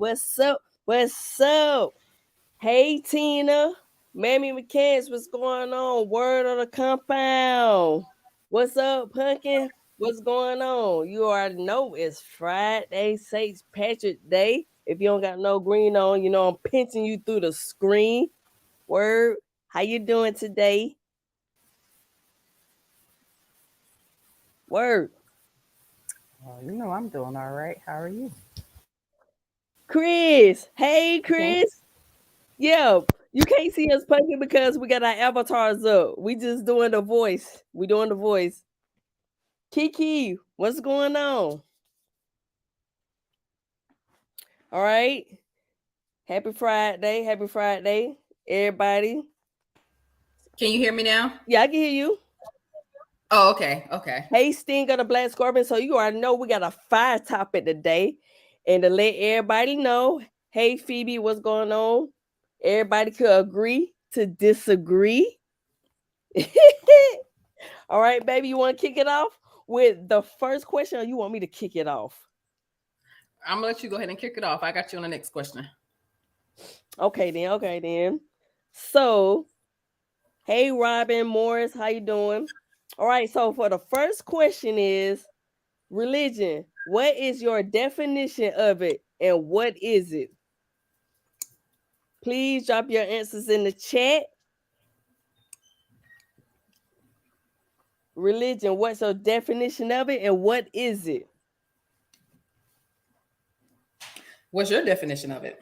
What's up? What's up? Hey, Tina. Mammy McCants, what's going on? Word on the compound. What's up, Pumpkin? What's going on? You already know it's Friday, St. Patrick Day. If you don't got no green on, you know I'm pinching you through the screen. Word. How you doing today? Word. Well, you know I'm doing all right. How are you? Chris. Hey, Okay. Chris. Yeah, you can't see us punking because we got our avatars up. We just doing the voice. We doing the voice. Kiki, what's going on? All right. Happy Friday. Happy Friday, everybody. Can you hear me now? Yeah, I can hear you. Oh, okay. Okay. Hey, Sting of the Black Scorpion. So you already know we got a fire topic today. And to let everybody know, hey, Phoebe, what's going on? Everybody could agree to disagree. All right, baby, you want to kick it off with the first question, or you want me to kick it off? I'm gonna let you go ahead and kick it off. I got you on the next question. Okay, then. Okay, then. So, hey, Robin Morris, how you doing? All right. So, for the first question is religion. What is your definition of it, and what is it? Please drop your answers in the chat. Religion. What's your definition of it, and what is it? What's your definition of it?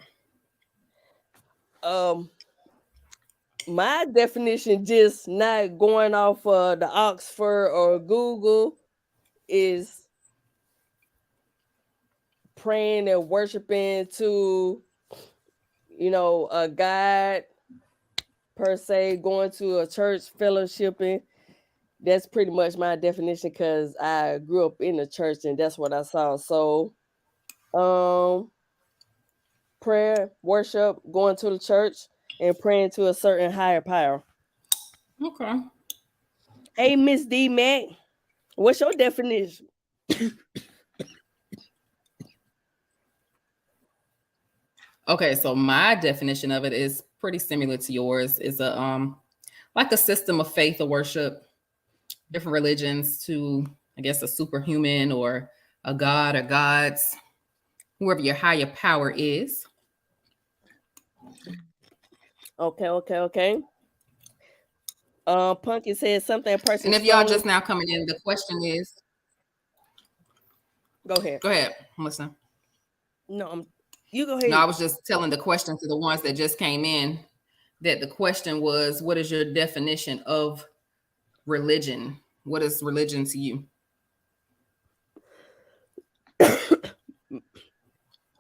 Um, my definition, just not going off the Oxford or Google, is praying and worshiping to, a God per se, going to a church, fellowshipping. That's pretty much my definition because I grew up in the church and that's what I saw. So, um, prayer, worship, going to the church, and praying to a certain higher power. Okay. Hey, Miss D Mac, what's your definition? Okay, so my definition of it is pretty similar to yours. It's a like a system of faith or worship, different religions to I guess a superhuman or a god or gods, whoever your higher power is. Okay. Punky said something a person And if y'all strongly. just now coming in, the question is Go ahead. go ahead, I'm listening. No, you go No, I ahead. was just telling the question to the ones that just came in that the question was, what is your definition of religion? What is religion to you?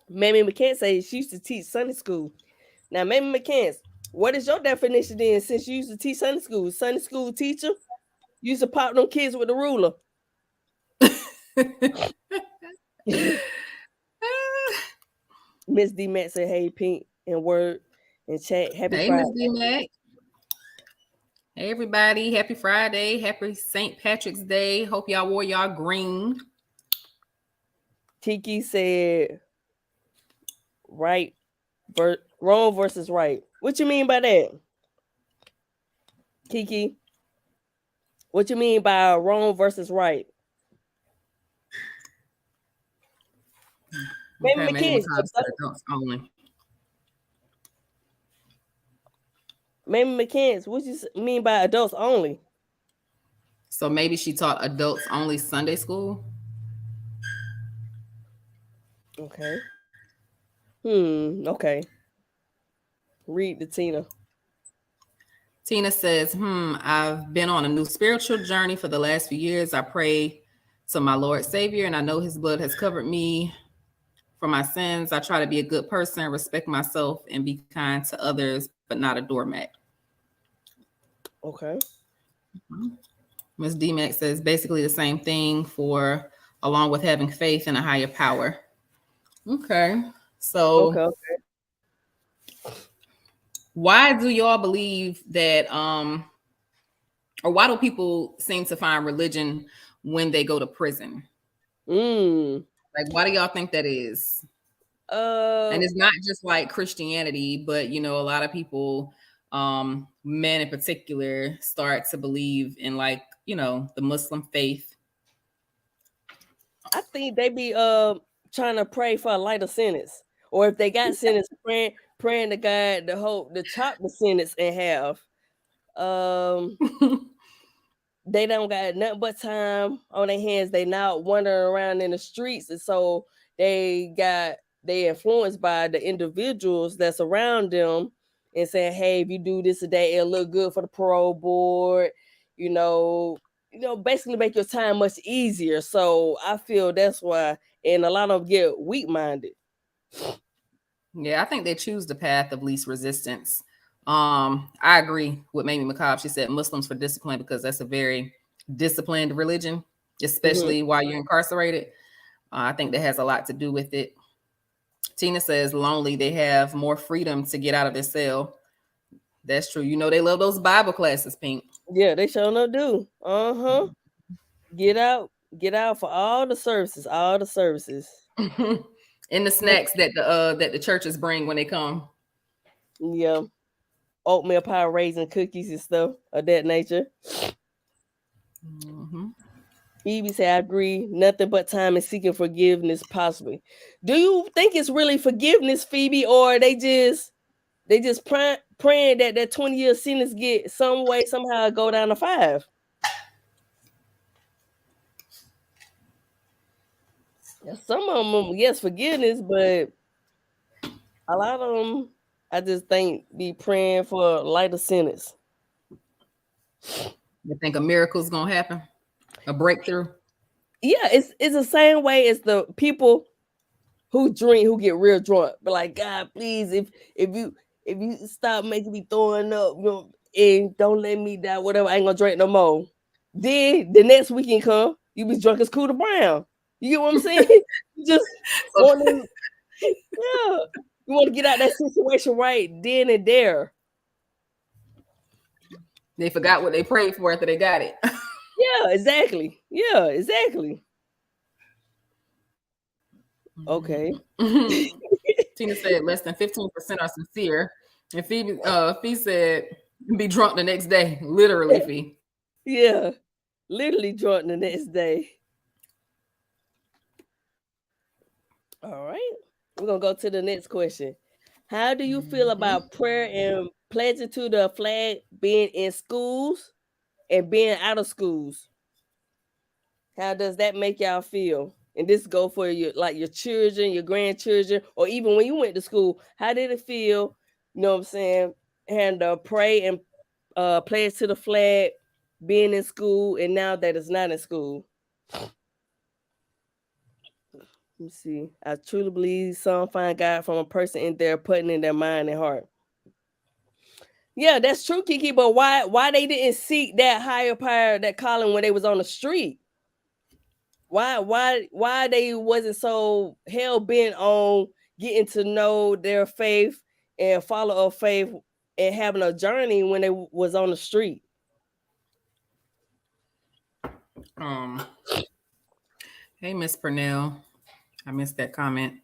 Mammy McCants say she used to teach Sunday school. Now, Mammy McCants, what is your definition then? Since you used to teach Sunday school teacher, you used to pop them kids with the ruler. Miss D Mac said, "Hey, Pink and Word and chat. Happy Hey, Miss Friday." D Mac. Hey, everybody. Happy Friday. Happy St. Patrick's Day. Hope y'all wore y'all green. Tiki said, "Right, wrong versus right." What you mean by that, Kiki? What you mean by wrong versus right? Mammy Okay, maybe McCants, because the adults only. Mammy McCants, what you mean by adults only? So maybe she taught adults only Sunday school. Okay. Okay. Read the Tina. Tina says, I've been on a new spiritual journey for the last few years. I pray to my Lord Savior, and I know his blood has covered me for my sins. I try to be a good person, respect myself, and be kind to others, but not a doormat. Okay. Ms. DMAX says basically the same thing for along with having faith in a higher power. Okay. So Okay. why do y'all believe that or why do people seem to find religion when they go to prison? Mm. Like why do y'all think that is? And it's not just like Christianity, but you know, a lot of people, men in particular, start to believe in like, you know, the Muslim faith. I think they be trying to pray for a lighter sentence, or if they got sentence, praying to God to chop the sentence in half. They don't got nothing but time on their hands. They not wandering around in the streets, and so they influenced by the individuals that's around them and saying, "Hey, if you do this today, it'll look good for the parole board." You know, basically make your time much easier. So I feel that's why, and a lot of them get weak-minded. Yeah, I think they choose the path of least resistance. I agree with Mamie McCobb. She said Muslims for discipline because that's a very disciplined religion, especially while you're incarcerated. I think that has a lot to do with it. Tina says lonely, they have more freedom to get out of their cell. That's true. You know, they love those Bible classes, Pink. Yeah, they sure enough do. Get out for all the services, And the snacks that the churches bring when they come. Yeah. Oatmeal pie, raisin cookies and stuff of that nature. Phoebe said, I agree. Nothing but time and seeking forgiveness, possibly. Do you think it's really forgiveness, Phoebe, or they just praying that 20-year sentence get some way somehow go down to 5? Yeah, some of them, yes, forgiveness, but a lot of them, I just think, be praying for a lighter sentence. You think a miracle's gonna happen? A breakthrough? Yeah, it's the same way as the people who drink, who get real drunk. But like, God, please, if you stop making me throwing up, and don't let me die, whatever, I ain't gonna drink no more. Then the next weekend come, you be drunk as Cooter Brown. You get what I'm saying? You just want to, yeah, you want to get out that situation right then and there. They forgot what they prayed for after they got it. Yeah, exactly. Yeah, exactly. Okay. Tina said less than 15% are sincere. And Fee said be drunk the next day. Literally, Fee. Yeah. Literally drunk the next day. All right. We're gonna go to the next question. How do you feel about prayer and pledging to the flag being in schools and being out of schools? How does that make y'all feel? And this go for your children, your grandchildren, or even when you went to school. How did it feel? You know what I'm saying? And pray and pledge to the flag, being in school, and now that it's not in school. Let me see. I truly believe some find God from a person in there putting in their mind and heart. Yeah, that's true, Kiki. But why they didn't seek that higher power, that calling when they was on the street? Why they wasn't so hell bent on getting to know their faith and follow a faith and having a journey when they was on the street? Hey, Miss Purnell. I missed that comment.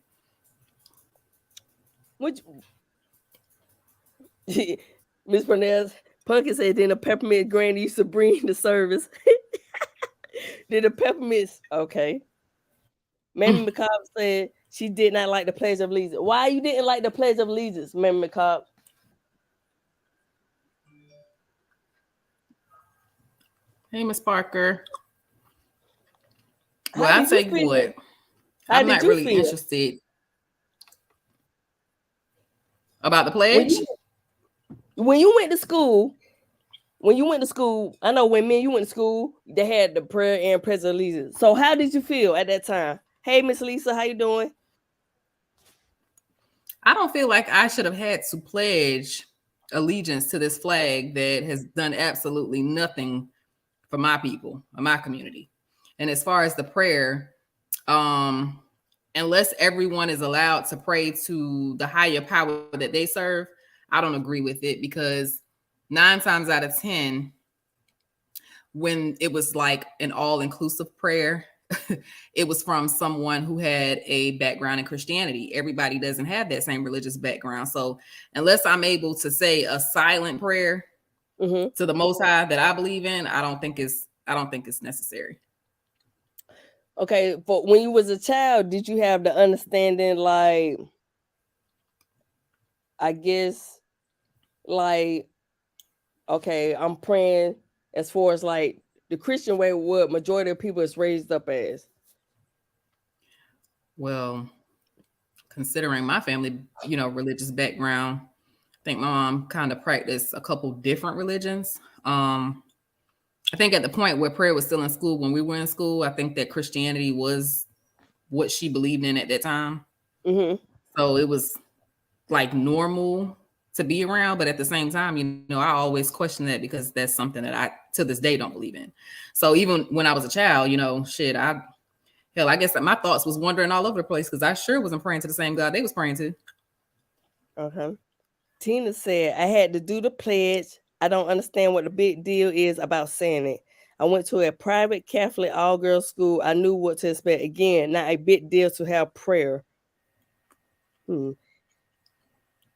Which Miss Purnell, Pumpkin said then the peppermint granny used to bring the service. Did the peppermints okay? Mamie McCobb said she did not like the Pledge of Allegiance. Why you didn't like the Pledge of Allegiance, Mamie McCobb? Hey, Miss Parker. Well, I'll tell you what. I'm not really interested about the pledge. When you went to school, I know when you went to school, they had the prayer and Pledge of Allegiance. So how did you feel at that time? Hey, Miss Lisa, how you doing? I don't feel like I should have had to pledge allegiance to this flag that has done absolutely nothing for my people or my community. And as far as the prayer, unless everyone is allowed to pray to the higher power that they serve, I don't agree with it, because 9 times out of 10, when it was like an all-inclusive prayer, it was from someone who had a background in Christianity. Everybody doesn't have that same religious background. So unless I'm able to say a silent prayer Mm-hmm. to the Most High that I believe in, I don't think it's necessary. Okay, but when you was a child, did you have the understanding, like, I guess, like, okay, I'm praying as far as like the Christian way, what majority of people is raised up as? Well, considering my family, religious background, I think my mom kind of practiced a couple different religions. I think at the point where prayer was still in school, when we were in school, I think that Christianity was what she believed in at that time. Mm-hmm. So it was like normal to be around, but at the same time, I always question that because that's something that I to this day don't believe in. So even when I was a child, I guess that my thoughts was wandering all over the place because I sure wasn't praying to the same God they was praying to. Okay. Tina said, I had to do the pledge. I don't understand what the big deal is about saying it. I went to a private Catholic all-girls school. I knew what to expect. Again, not a big deal to have prayer.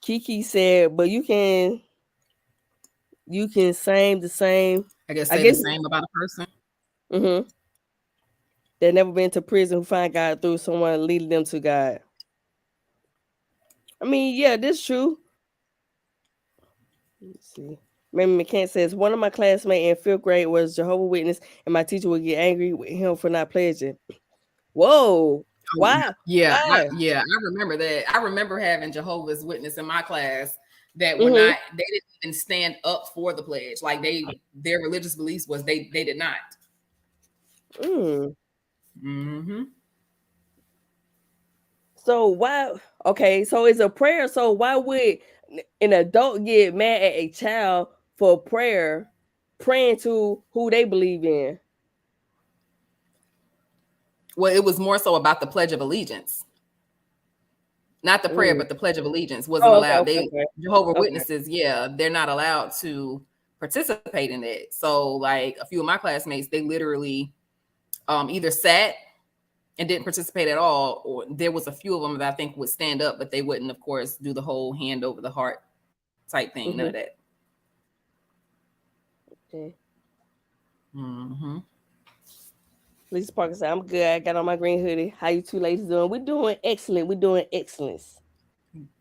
Kiki said, but you can sing the same. I guess the same about a person. Mm-hmm. They've never been to prison who find God through someone leading them to God. I mean, yeah, this is true. Let's see. Mamie McCann says, one of my classmates in 5th grade was Jehovah's Witness, and my teacher would get angry with him for not pledging. Whoa. Why? Yeah, Why? I remember that. I remember having Jehovah's Witness in my class that were Mm-hmm. not, they didn't even stand up for the pledge. Like their religious beliefs was they did not. Mm-hmm. So why? Okay, so it's a prayer. So why would an adult get mad at a child for prayer, praying to who they believe in? Well, it was more so about the Pledge of Allegiance. Not the prayer, but the Pledge of Allegiance wasn't allowed. Jehovah's Witnesses, they're not allowed to participate in it. So like a few of my classmates, they literally either sat and didn't participate at all, or there was a few of them that I think would stand up, but they wouldn't, of course, do the whole hand over the heart type thing. None of that. Okay. Mm-hmm. Lisa Parker said, I'm good. I got on my green hoodie. How you two ladies doing? We're doing excellent. We're doing excellence.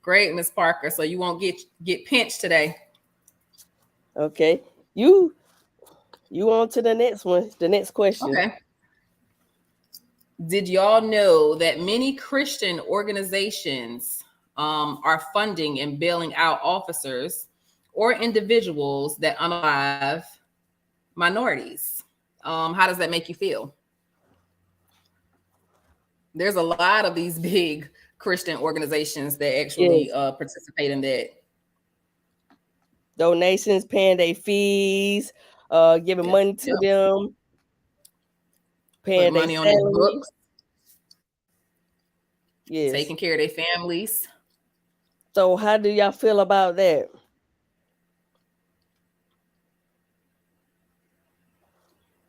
Great, Miss Parker. So you won't get pinched today. Okay. You on to the next one. The next question. Okay. Did y'all know that many Christian organizations are funding and bailing out officers or individuals that unalive minorities? How does that make you feel? There's a lot of these big Christian organizations that actually participate in that. Donations, paying their fees, giving money to them, paying money on their books, taking care of their families. So how do y'all feel about that?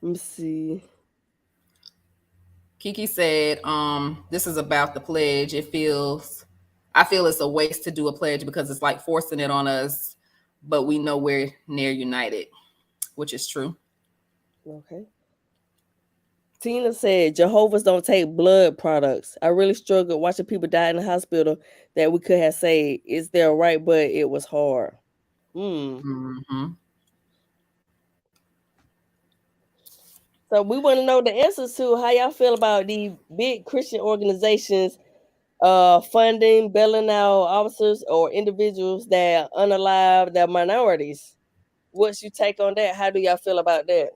Let me see. Kiki said, this is about the pledge. I feel it's a waste to do a pledge because it's like forcing it on us, but we know we're near united, which is true. Okay. Tina said, Jehovah's don't take blood products. I really struggled watching people die in the hospital that we could have saved. Is there right? But it was hard. Mm-hmm. So we want to know the answers to how y'all feel about these big Christian organizations funding, bailing out officers or individuals that unalive their minorities. What's your take on that? How do y'all feel about that?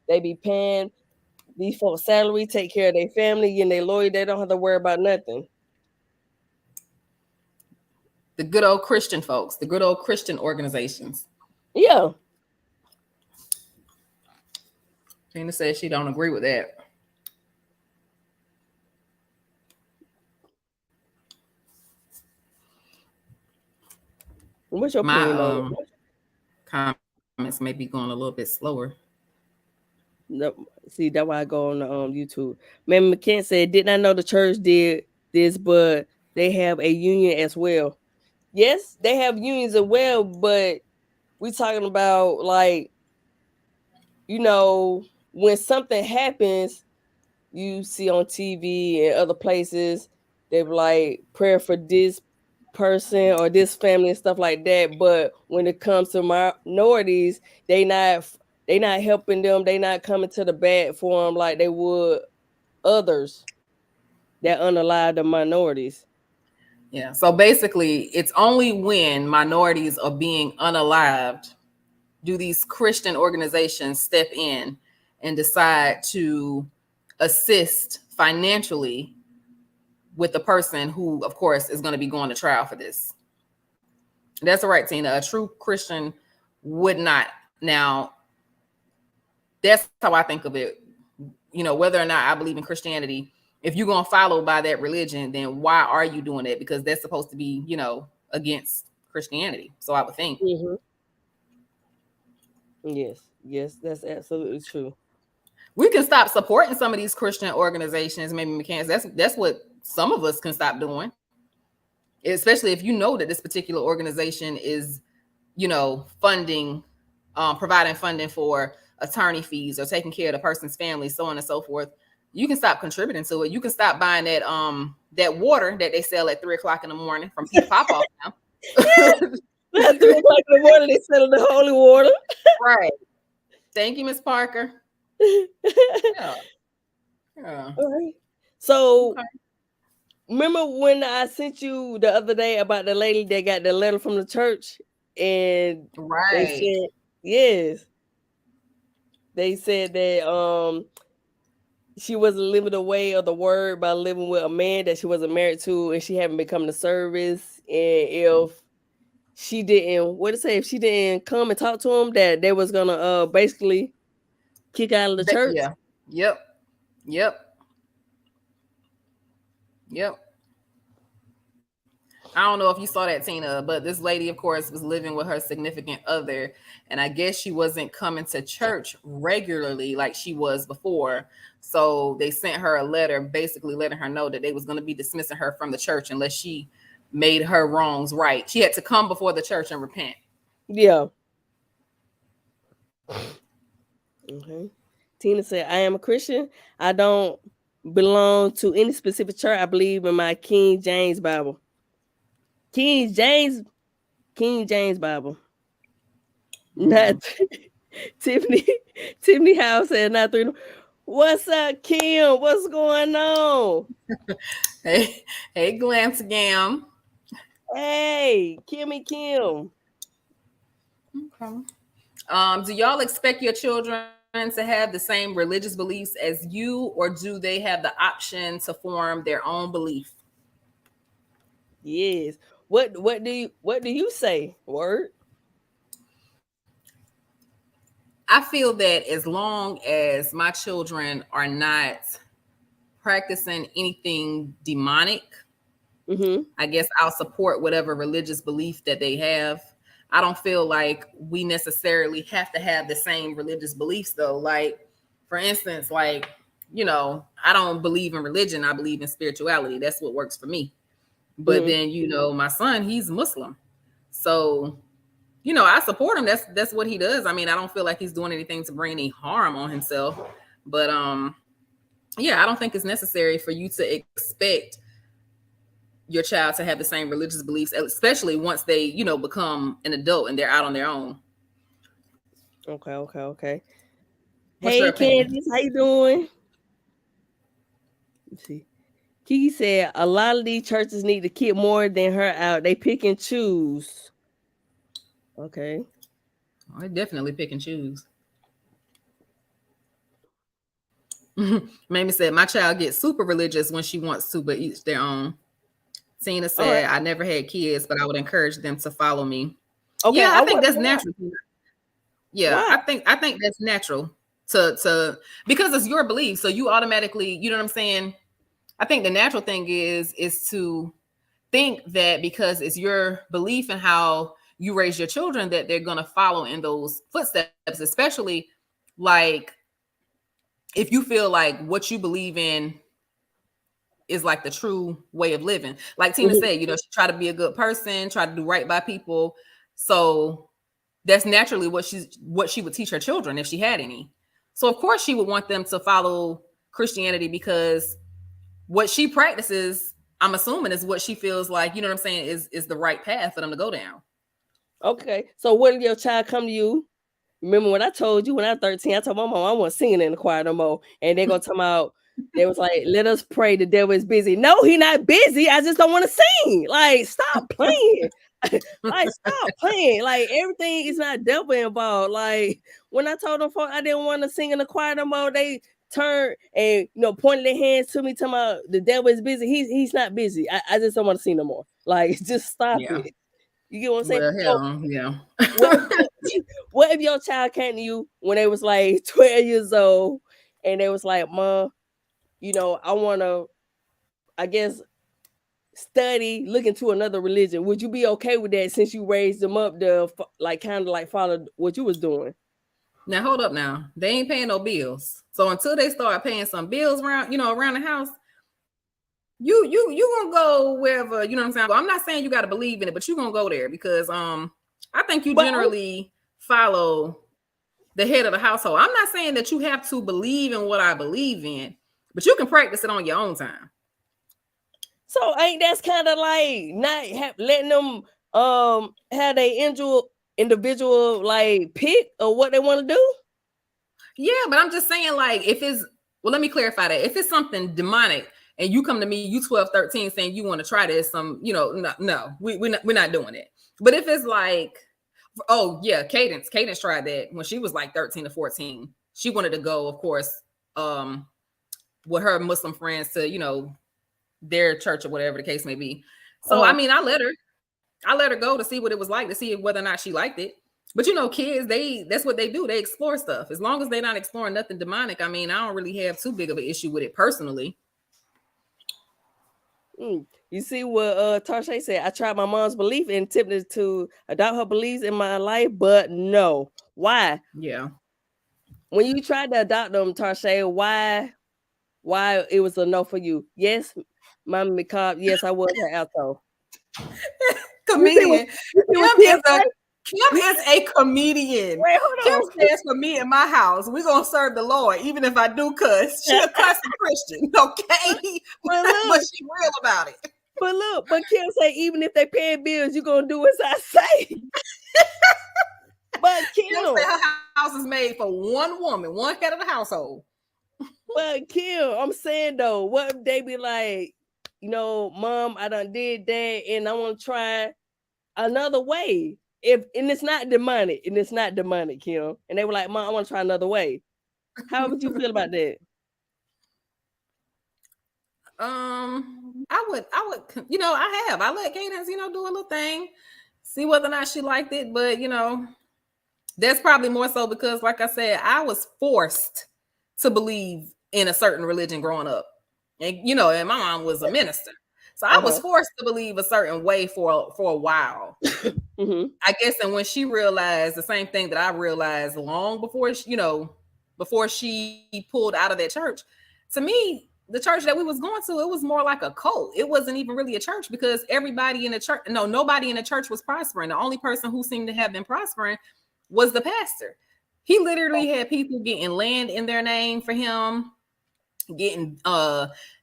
They be paying these folks salary, take care of their family, and their lawyer. They don't have to worry about nothing. The good old Christian folks, the good old Christian organizations. Yeah. Tina says she don't agree with that. What's your opinion on it? Comments may be going a little bit slower. No, see, that's why I go on the YouTube. Man, McKen said, did not know the church did this, but they have a union as well. Yes, they have unions as well, but we talking about like, you know, when something happens, you see on TV and other places, they be like prayer for this person or this family and stuff like that. But when it comes to minorities, they not helping them. They not coming to the bat for them like they would others that unalive the minorities. Yeah. So basically, it's only when minorities are being unalived do these Christian organizations step in and decide to assist financially with the person who, of course, is going to be going to trial for this. That's right, Tina. A true Christian would not. Now, that's how I think of it. You know, whether or not I believe in Christianity, if you're going to follow by that religion, then why are you doing it? Because that's supposed to be, you know, against Christianity. So I would think. Mm-hmm. Yes, that's absolutely true. We can stop supporting some of these Christian organizations, maybe mechanics. That's what some of us can stop doing. Especially if you know that this particular organization is, you know, funding, providing funding for attorney fees or taking care of the person's family, so on and so forth. You can stop contributing to it. You can stop buying that water that they sell at 3:00 in the morning from Pop Off now. At 3:00 in the morning, they sell the holy water. Right. Thank you, Miss Parker. Yeah. All right. So, okay. Remember when I sent you the other day about the lady that got the letter from the church, and they said yes. They said that she wasn't living the way of the word by living with a man that she wasn't married to, and she hadn't become the service. And if she didn't, if she didn't come and talk to him, that they was gonna basically kick out of the church. Yeah. Yep. I don't know if you saw that, Tina, but this lady, of course, was living with her significant other. And I guess she wasn't coming to church regularly like she was before. So they sent her a letter basically letting her know that they was going to be dismissing her from the church unless she made her wrongs right. She had to come before the church and repent. Yeah. Okay. Tina said, I am a Christian. I don't belong to any specific church. I believe in my King James Bible. King James Bible. Not Tiffany House said not 3. What's up, Kim? What's going on? Hey, Glance Gam. Hey, Kimmy Kim. Okay. Do y'all expect your children to have the same religious beliefs as you, or do they have the option to form their own belief? Yes. What do you say? Word? I feel that as long as my children are not practicing anything demonic, I guess I'll support whatever religious belief that they have. I don't feel like we necessarily have to have the same religious beliefs, though. Like, for instance, like, you know, I don't believe in religion. I believe in spirituality. That's what works for me. But then, you know, my son, he's Muslim. So, you know, I support him. That's what he does. I mean, I don't feel like he's doing anything to bring any harm on himself. But yeah, I don't think it's necessary for you to expect your child to have the same religious beliefs, especially once they, you know, become an adult and they're out on their own. Okay. Hey, Candice, how you doing? Let's see. Kiki said a lot of these churches need to kick more than her out. They pick and choose. Okay. I definitely pick and choose. Mamie said, my child gets super religious when she wants to, but each their own. Tina said, I never had kids, but I would encourage them to follow me. Okay, yeah, I think that's natural. Yeah, why? I think that's natural to because it's your belief. So you automatically, you know what I'm saying? I think the natural thing is to think that because it's your belief and how you raise your children that they're going to follow in those footsteps, especially like if you feel like what you believe in is like the true way of living. Like Tina said, you know, she try to be a good person, try to do right by people. So that's naturally what she would teach her children if she had any. So of course she would want them to follow Christianity because what she practices, I'm assuming, is what she feels like, you know what I'm saying, is the right path for them to go down. Okay. So when your child come to you, remember when I told you when I was 13, I told my mom I wasn't singing in the choir no more. And they're gonna talk about, they was like, let us pray, the devil is busy. No, he not busy. I just don't want to sing. Like, stop playing. Like, stop playing. Like, everything is not devil involved. Like, when I told them I didn't want to sing in the choir no more, they turned and, you know, pointed their hands to me, talking about the devil is busy. He's not busy. I just don't want to sing no more. Like, just stop it. You get what I'm saying? Well, hell, yeah. What if your child came to you when they was like 12 years old and they was like, Mom, you know, I want to, I guess, study, look into another religion. Would you be okay with that since you raised them up to like kind of like follow what you was doing? Now hold up now. They ain't paying no bills. So until they start paying some bills around, you know, around the house, you gonna go wherever, you know what I'm saying? I'm not saying you gotta believe in it, but you're gonna go there because I think you generally follow the head of the household. I'm not saying that you have to believe in what I believe in, but you can practice it on your own time. So ain't that's kind of like not letting them have their individual like pick of what they want to do? Yeah, but I'm just saying, like, if it's, well, let me clarify that. If it's something demonic and you come to me, you 12, 13, saying you want to try this, you know, no, we're not doing it. But if it's like, oh yeah, Cadence tried that when she was like 13 to 14. She wanted to go, of course, with her Muslim friends to, you know, their church or whatever the case may be. So I mean, I let her go to see what it was like, to see whether or not she liked it. But you know, kids, that's what they do. They explore stuff. As long as they're not exploring nothing demonic, I mean, I don't really have too big of an issue with it personally. You see what Tarshay said? I tried my mom's belief and attempted to adopt her beliefs in my life, but no. Why? Yeah. When you tried to adopt them, Tarshay, why it was a no for you? Yes, Mama McCobb. Yes, I was her alto. Comedian. Kim is a comedian. Wait, hold on. Kim says for me in my house, we're gonna serve the Lord, even if I do cuss. She a cussing Christian, okay? But she real about it. But Kim say even if they pay bills, you're gonna do as I say. But Kim say her house is made for one woman, one head of the household. But Kim, I'm saying though, what if they be like, you know, Mom, I done did that and I want to try another way. And it's not demonic, Kim. And they were like, Mom, I want to try another way. How would you feel about that? I would, you know, I let Cadence, you know, do a little thing, see whether or not she liked it. But you know, that's probably more so because, like I said, I was forced to believe in a certain religion growing up. And you know, and my mom was a minister. So I was forced to believe a certain way for a while. I guess, and when she realized the same thing that I realized long before before she pulled out of that church, to me, the church that we was going to, it was more like a cult. It wasn't even really a church because everybody in the church, nobody in the church was prospering. The only person who seemed to have been prospering was the pastor. He literally had people getting land in their name for him, getting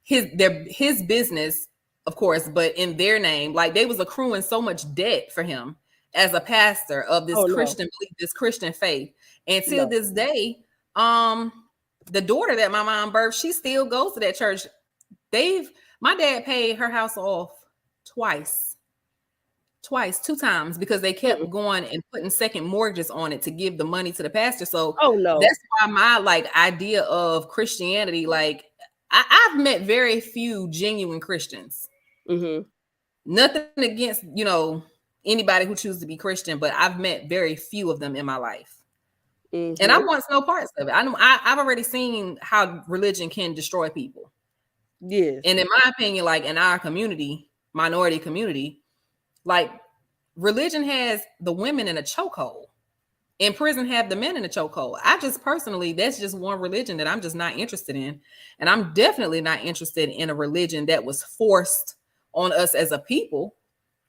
his business, of course, but in their name. Like they was accruing so much debt for him as a pastor of this Christian belief, this Christian faith. And till this day, the daughter that my mom birthed, she still goes to that church. My dad paid her house off twice, 2 times, because they kept going and putting second mortgages on it to give the money to the pastor. So that's why my like idea of Christianity, like I've met very few genuine Christians. Nothing against, you know, anybody who chooses to be Christian, but I've met very few of them in my life. And I want no parts of it. I've already seen how religion can destroy people. Yes. And in my opinion, like in our community, minority community, like religion has the women in a chokehold. in prison have the men in the chokehold. I just personally, that's just one religion that I'm just not interested in. And I'm definitely not interested in a religion that was forced on us as a people.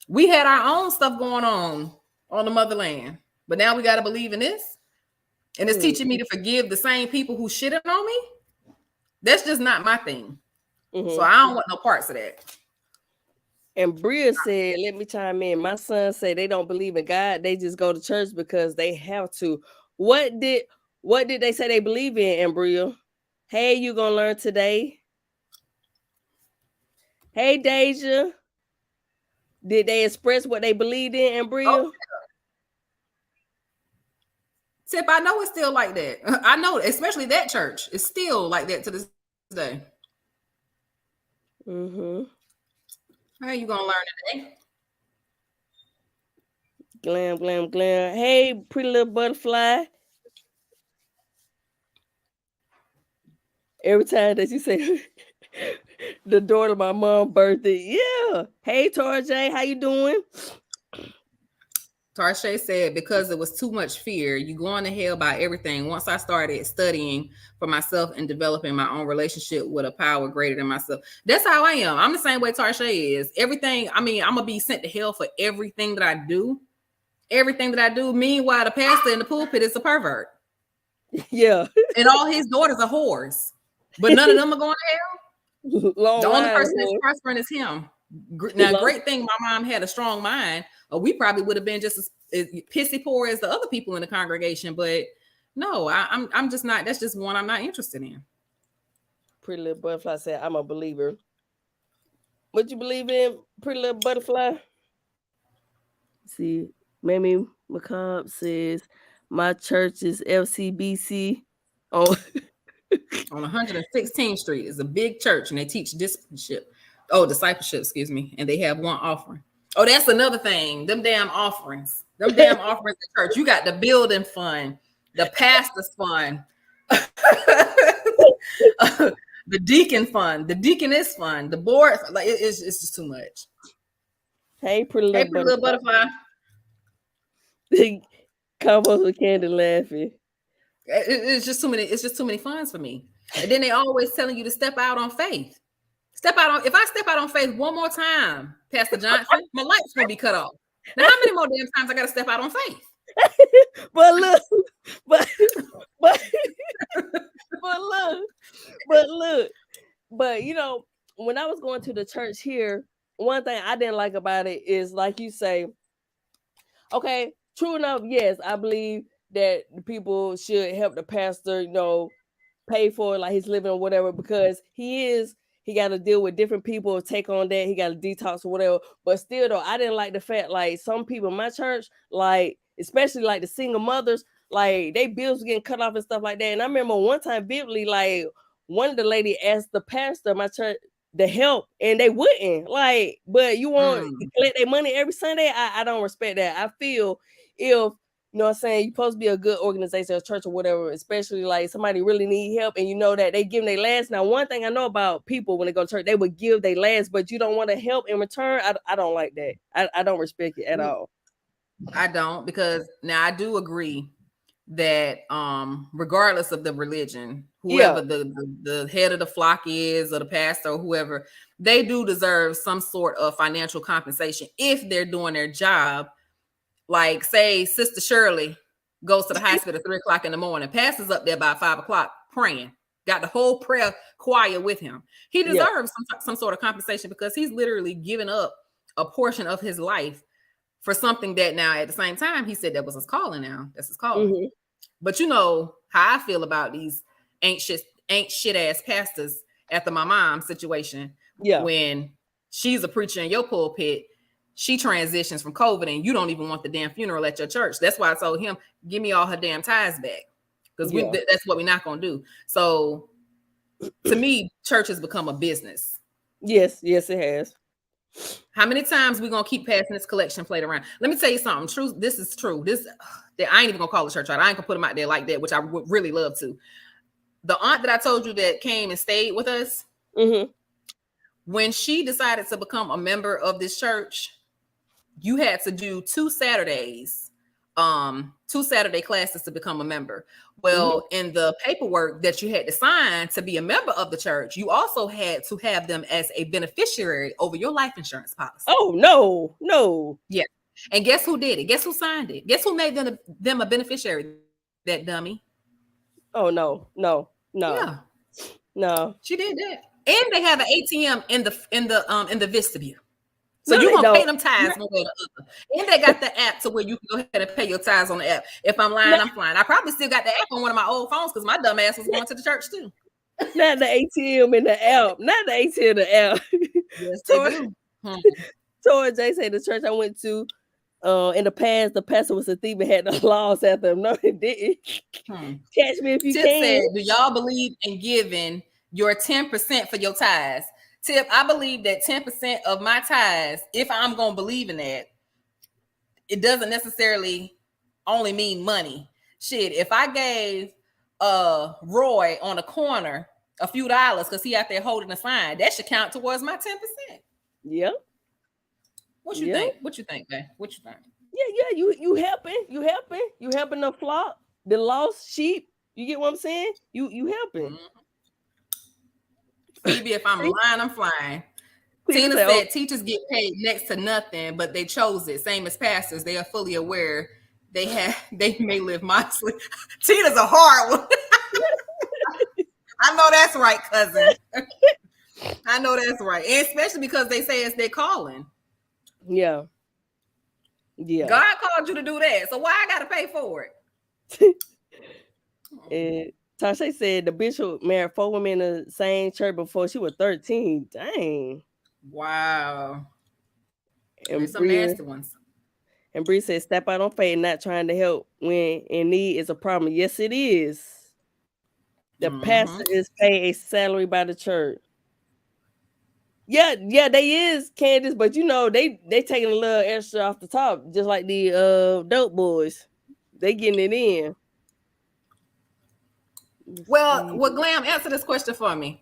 We had our own stuff going on the motherland, but now we got to believe in this. And it's teaching me to forgive the same people who shitted on me. That's just not my thing. So I don't want no parts of that. And Bria said, let me chime in. My son say they don't believe in God. They just go to church because they have to. What did they say they believe in, Bria? Hey, you gonna learn today? Hey, Deja. Did they express what they believed in, Bria? Oh, Tip, I know it's still like that. I know, especially that church. It's still like that to this day. How are you gonna learn today? Glam. Hey, pretty little butterfly. Every time that you say the daughter of my mom's birthday, yeah. Hey, Tarjay, how you doing? Tarshay said, because it was too much fear, you going to hell by everything. Once I started studying for myself and developing my own relationship with a power greater than myself. That's how I am. I'm the same way Tarshay is. Everything, I mean, I'm going to be sent to hell for everything that I do. Everything that I do. Meanwhile, the pastor in the pulpit is a pervert. Yeah. And all his daughters are whores. But none of them are going to hell. The only person that's prospering is him. Now, great thing my mom had a strong mind, or we probably would have been just as pissy poor as the other people in the congregation. But no, I'm just not. That's just one I'm not interested in. Pretty little butterfly said, "I'm a believer." What you believe in, pretty little butterfly? See, Mamie McCobb says, "My church is FCBC on 116th Street. Is a big church, and they teach discipleship. Oh, discipleship, excuse me. And they have one offering. Oh, that's another thing. Them damn offerings. Them damn offerings at church. You got the building fund, the pastor's fund, the deacon fund, the deaconess fund, the board. Like it's just too much. Hey, pretty little butterfly. Combos with Candy laughing. It's just too many. It's just too many funds for me. And then they always telling you to step out on faith. If I step out on faith one more time, Pastor Johnson, my light's gonna be cut off. Now, how many more damn times I gotta step out on faith? But look, but you know, when I was going to the church here, one thing I didn't like about it is, like you say, okay, true enough, yes, I believe that the people should help the pastor, you know, pay for like his living or whatever, because he got to deal with different people, take on that. He got to detox or whatever. But still, though, I didn't like the fact, like, some people in my church, like, especially like the single mothers, like, they bills were getting cut off and stuff like that. And I remember one time, vividly, like, one of the lady asked the pastor of my church to help, and they wouldn't. Like, but you want to collect their money every Sunday? I don't respect that. I feel if, you know what I'm saying, you're supposed to be a good organization or church or whatever, especially like somebody really need help and you know that they give their last. Now, one thing I know about people when they go to church, they would give their last, but you don't want to help in return. I don't like that. I don't respect it at all. I don't, because now I do agree that regardless of the religion, whoever the head of the flock is, or the pastor or whoever, they do deserve some sort of financial compensation if they're doing their job. Like, say, Sister Shirley goes to the hospital at 3:00 in the morning, pastor's up there by 5:00 praying, got the whole prayer choir with him. He deserves some sort of compensation, because he's literally giving up a portion of his life for something that, now at the same time, he said that was his calling. Now that's his calling. But you know how I feel about these ain't shit ass pastors after my mom's situation. When she's a preacher in your pulpit, she transitions from COVID, and you don't even want the damn funeral at your church. That's why I told him, give me all her damn tithes back, because that's what we're not gonna do. So to me, church has become a business. Yes, it has. How many times we gonna keep passing this collection plate around? Let me tell you something. True, this is true. I ain't even gonna call the church out. I ain't gonna put them out there like that, which I would really love to. The aunt that I told you that came and stayed with us, when she decided to become a member of this church, you had to do 2 Saturdays 2 Saturday classes to become a member. Well, in the paperwork that you had to sign to be a member of the church, you also had to have them as a beneficiary over your life insurance policy. Oh, no. Yeah. And guess who did it? Guess who signed it? Guess who made them a beneficiary? That dummy. Oh, no. Yeah. No. She did that. And they have an ATM in the vestibule. So No, you're they gonna pay don't. them tithes one way or the other. And they got the app to where you can go ahead and pay your tithes on the app. If I'm lying, I'm flying. I probably still got the app on one of my old phones because my dumb ass was going to the church too. Not the ATM in the app. Not the ATM in the app. Yes, they do. Tori J said the church I went to in the past, the pastor was a thief and had the laws after him. No, it didn't. Catch me if you Tip can. said, do y'all believe in giving your 10% for your tithes? Tip, I believe that 10% of my tithes, if I'm going to believe in that, it doesn't necessarily only mean money. Shit, if I gave Roy on the corner a few dollars because he out there holding a sign, that should count towards my 10%. Yep. What you think? What you think, man? What you think? Yeah, you helping the flock, the lost sheep. You get what I'm saying? You helping. Phoebe, if I'm lying, I'm flying. Tina said teachers get paid next to nothing, but they chose it. Same as pastors. They are fully aware they may live modestly. Tina's a hard one. I know that's right, cousin. I know that's right. And especially because they say it's their calling. Yeah. God called you to do that. So why I gotta pay for it? And Tasha said the bishop married 4 women in the same church before she was 13. Dang. Wow. And some nasty ones. And Bree said, step out on faith, not trying to help when in need is a problem. Yes, it is. The pastor is paid a salary by the church. Yeah, they is, Candace, but you know, they taking a little extra off the top, just like the dope boys. They getting it in. Well, Glam, answer this question for me.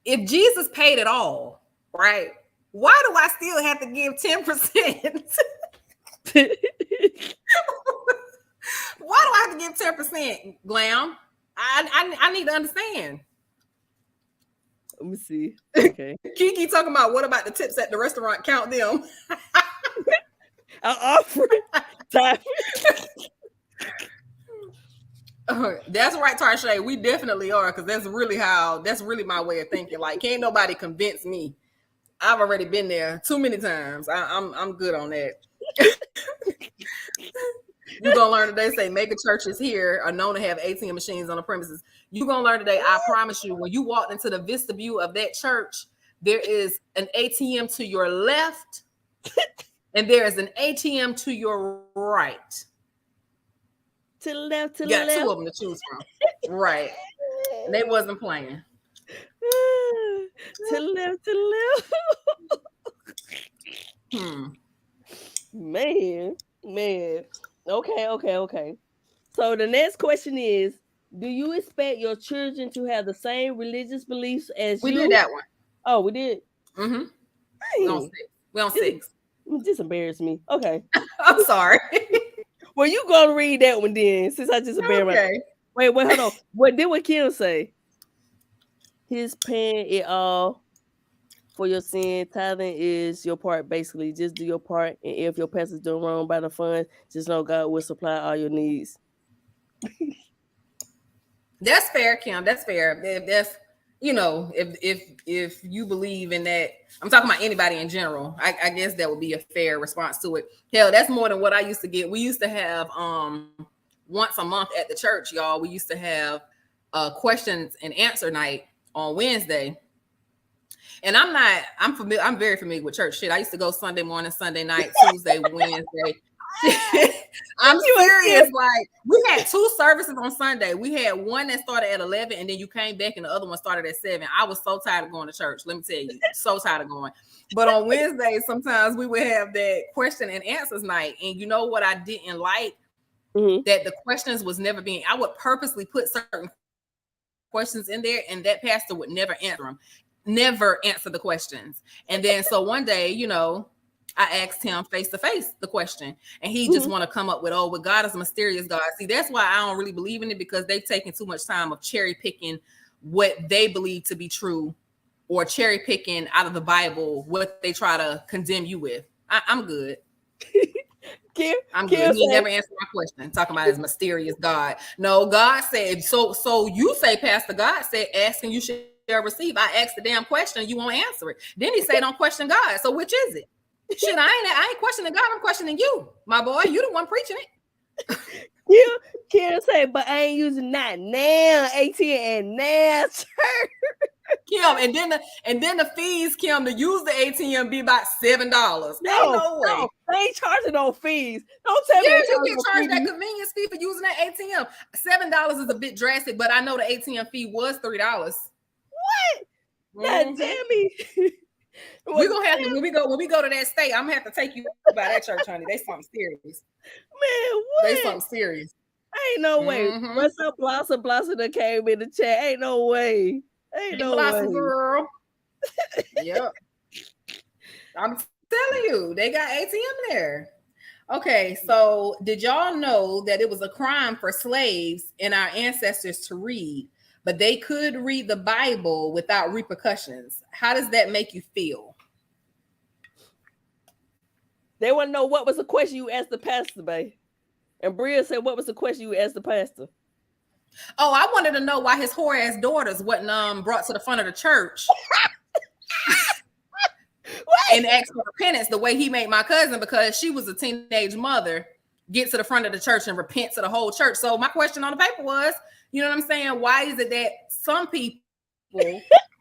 If Jesus paid it all, right? Why do I still have to give 10%? Why do I have to give 10%, Glam? I need to understand. Let me see. Okay. Kiki talking about what about the tips at the restaurant? Count them. I'll offer time. That's right, Tarshay. We definitely are, because that's really my way of thinking. Like, can't nobody convince me. I've already been there too many times. I'm good on that. You're gonna learn today. Say mega churches here are known to have ATM machines on the premises. You're gonna learn today. I promise you. When you walk into the vestibule of that church, there is an ATM to your left, and there is an ATM to your right. To the left, you got 2 of them to choose from. Right. And they wasn't playing. To the left, to the left. Man. Okay. So the next question is, do you expect your children to have the same religious beliefs as you? We did that one. Oh, we did? Mm-hmm. We on 6. Just embarrass me. Okay. I'm sorry. Well, you gonna read that one then, since I just embarrassed myself. Wait, hold on. What Kim say? He's paying it all for your sin. Tithing is your part, basically. Just do your part, and if your pastor's doing wrong by the funds, just know God will supply all your needs. That's fair, Kim. That's fair. If that's, if you believe in that, I'm talking about anybody in general. I guess that would be a fair response to it. Hell, that's more than what I used to get. We used to have once a month at the church, y'all. We used to have questions and answer night on Wednesday. And I'm very familiar with church shit. I used to go Sunday morning, Sunday night, Tuesday, Wednesday. I'm serious. Like, we had 2 services on Sunday. We had one that started at 11, and then you came back, and the other one started at 7. I was so tired of going to church. Let me tell you, so tired of going. But on Wednesdays, sometimes we would have that question and answers night. And you know what I didn't like? That the questions was never being. I would purposely put certain questions in there, and that pastor would never answer them. Never answer the questions. And then so one day, I asked him face to face the question, and he just want to come up with, oh, but God is a mysterious God. See, that's why I don't really believe in it, because they've taken too much time of cherry picking what they believe to be true, or cherry picking out of the Bible what they try to condemn you with. I'm good. I'm good. He never answered my question. Talking about his mysterious God. No, God said, so you say, Pastor, God said, ask and you shall receive. I asked the damn question, you won't answer it. Then he said, don't question God. So which is it? Shit, I ain't questioning God, I'm questioning you, my boy. You the one preaching it. Kim say, but I ain't using that now, ATM and now, church. Kim, and then the fees, Kim, to use the ATM be about $7. No way. They ain't charging no fees. Don't tell me. Yeah, you can charge that convenience fee for using that ATM. $7 is a bit drastic, but I know the ATM fee was $3. What? God damn me. We're gonna have to when we go to that state, I'm gonna have to take you by that church, honey. They something serious. Man, what? They something serious. Ain't no way. What's up, Blossom that came in the chat? Ain't no way. Ain't no Blossom way. Girl. Yep. I'm telling you, they got ATM there. Okay, so did y'all know that it was a crime for slaves and our ancestors to read, but they could read the Bible without repercussions? How does that make you feel? They want to know what was the question you asked the pastor, babe. And Bria said, what was the question you asked the pastor? Oh, I wanted to know why his whore ass daughters wasn't brought to the front of the church and asked for repentance the way he made my cousin, because she was a teenage mother, get to the front of the church and repent to the whole church. So my question on the paper was, you know what I'm saying? Why is it that some people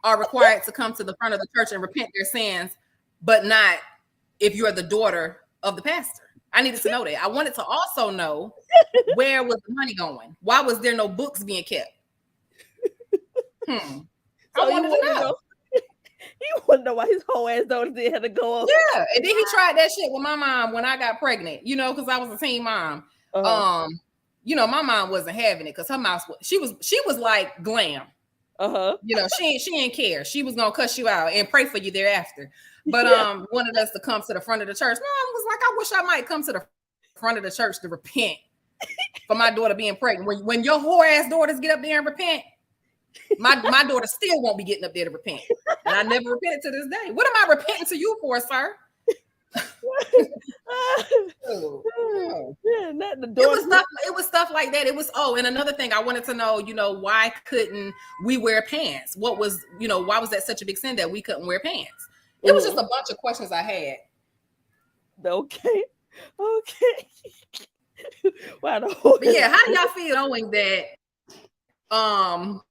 are required to come to the front of the church and repent their sins, but not if you're the daughter of the pastor? I needed to know that. I wanted to also know, where was the money going? Why was there no books being kept? So I wanted to know. You want to know why his whole ass daughter did have to go up? Yeah, and then he tried that shit with my mom when I got pregnant, you know, because I was a teen mom. You know, my mom wasn't having it because her mouth she was like glam. You know, she didn't care. She was gonna cuss you out and pray for you thereafter. But wanted us to come to the front of the church. Mom was like, I wish I might come to the front of the church to repent for my daughter being pregnant. When your whore ass daughters get up there and repent, my daughter still won't be getting up there to repent. And I never repented to this day. What am I repenting to you for, sir? It was stuff like that. It was, and another thing I wanted to know, you know, why couldn't we wear pants? What was, you know, why was that such a big sin that we couldn't wear pants? It was just a bunch of questions I had. Okay. Wow. But yeah, how do y'all feel knowing that? I'm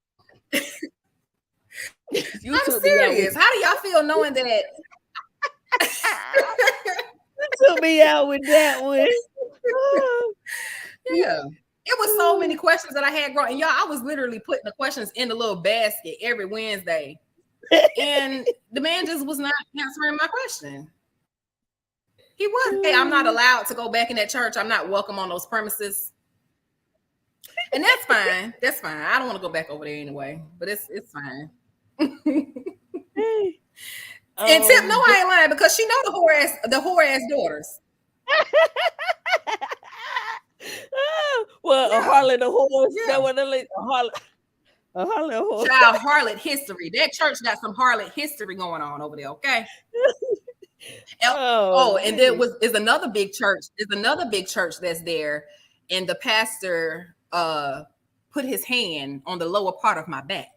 serious. How do y'all feel knowing that? You took me out with that one. Yeah. It was so many questions that I had growing. And y'all, I was literally putting the questions in the little basket every Wednesday. And the man just was not answering my question. He was, hey, I'm not allowed to go back in that church. I'm not welcome on those premises. And that's fine. That's fine. I don't want to go back over there anyway, but it's fine. And Tip, no, I ain't lying, because she know the whore ass daughters. Well, yeah. A harlot, a horse. Yeah. That what a harlot, horse. Child, harlot history. That church got some harlot history going on over there. Okay. And there is another big church. There's another big church that's there, and the pastor put his hand on the lower part of my back.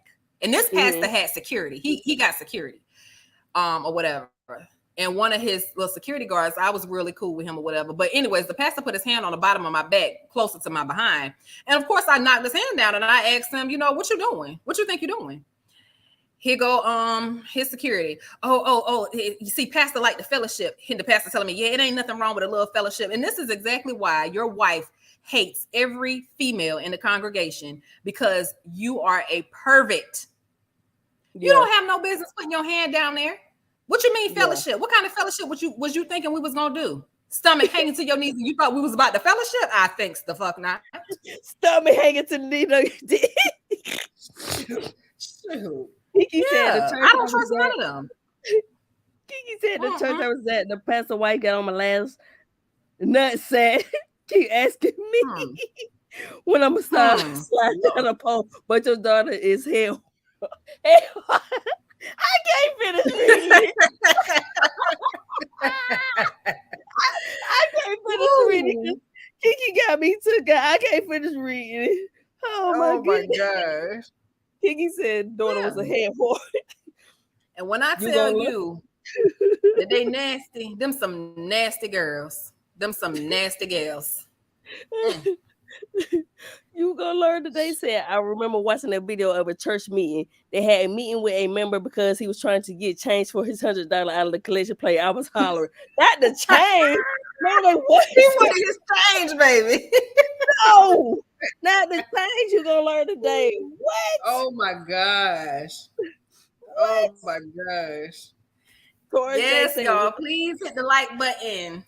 And this pastor had security. He got security, or whatever. And one of his little security guards, I was really cool with him or whatever. But anyways, the pastor put his hand on the bottom of my back, closer to my behind. And of course, I knocked his hand down and I asked him, you know, what you doing? What you think you're doing? Here go his security. You see, pastor like the fellowship. And the pastor telling me, yeah, it ain't nothing wrong with a little fellowship. And this is exactly why your wife hates every female in the congregation, because you are a pervert. You don't have no business putting your hand down there. What you mean fellowship? Yeah. What kind of fellowship was you thinking we was gonna do? Stomach hanging to your knees and you thought we was about the fellowship? I think the fuck not. Stomach hanging to the knees. Kiki said I don't trust none of them. Kiki said the church I was at, the pastor wife got on my last nut said, keep asking me when I'm gonna start sliding down the pole, but your daughter is hell. I can't finish reading it. I can't finish reading it. Kiki got me too, God. I can't finish reading it. Oh my gosh. Kiki said daughter was a head whore. And when I tell you that they nasty, them some nasty girls. Them some nasty girls. You gonna learn today. Said I remember watching a video of a church meeting. They had a meeting with a member because he was trying to get change for his $100 out of the collection plate. I was hollering, not the change. Man, like, what? He wanted his change, baby. No, not the change. You gonna learn today. What? Oh my gosh. Oh my gosh. Yes, y'all. Please hit the like button.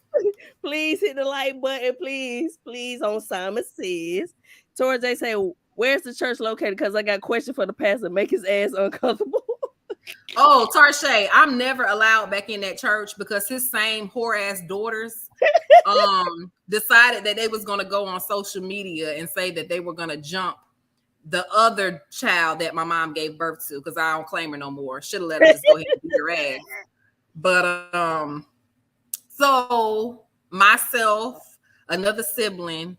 Please hit the like button. Please on Simon Says. Tori J say, where's the church located? Because I got a question for the pastor. Make his ass uncomfortable. Oh, Tarshay, I'm never allowed back in that church because his same whore ass daughters decided that they was gonna go on social media and say that they were gonna jump the other child that my mom gave birth to, because I don't claim her no more. Should have let her just go ahead and beat her ass. But so myself, another sibling,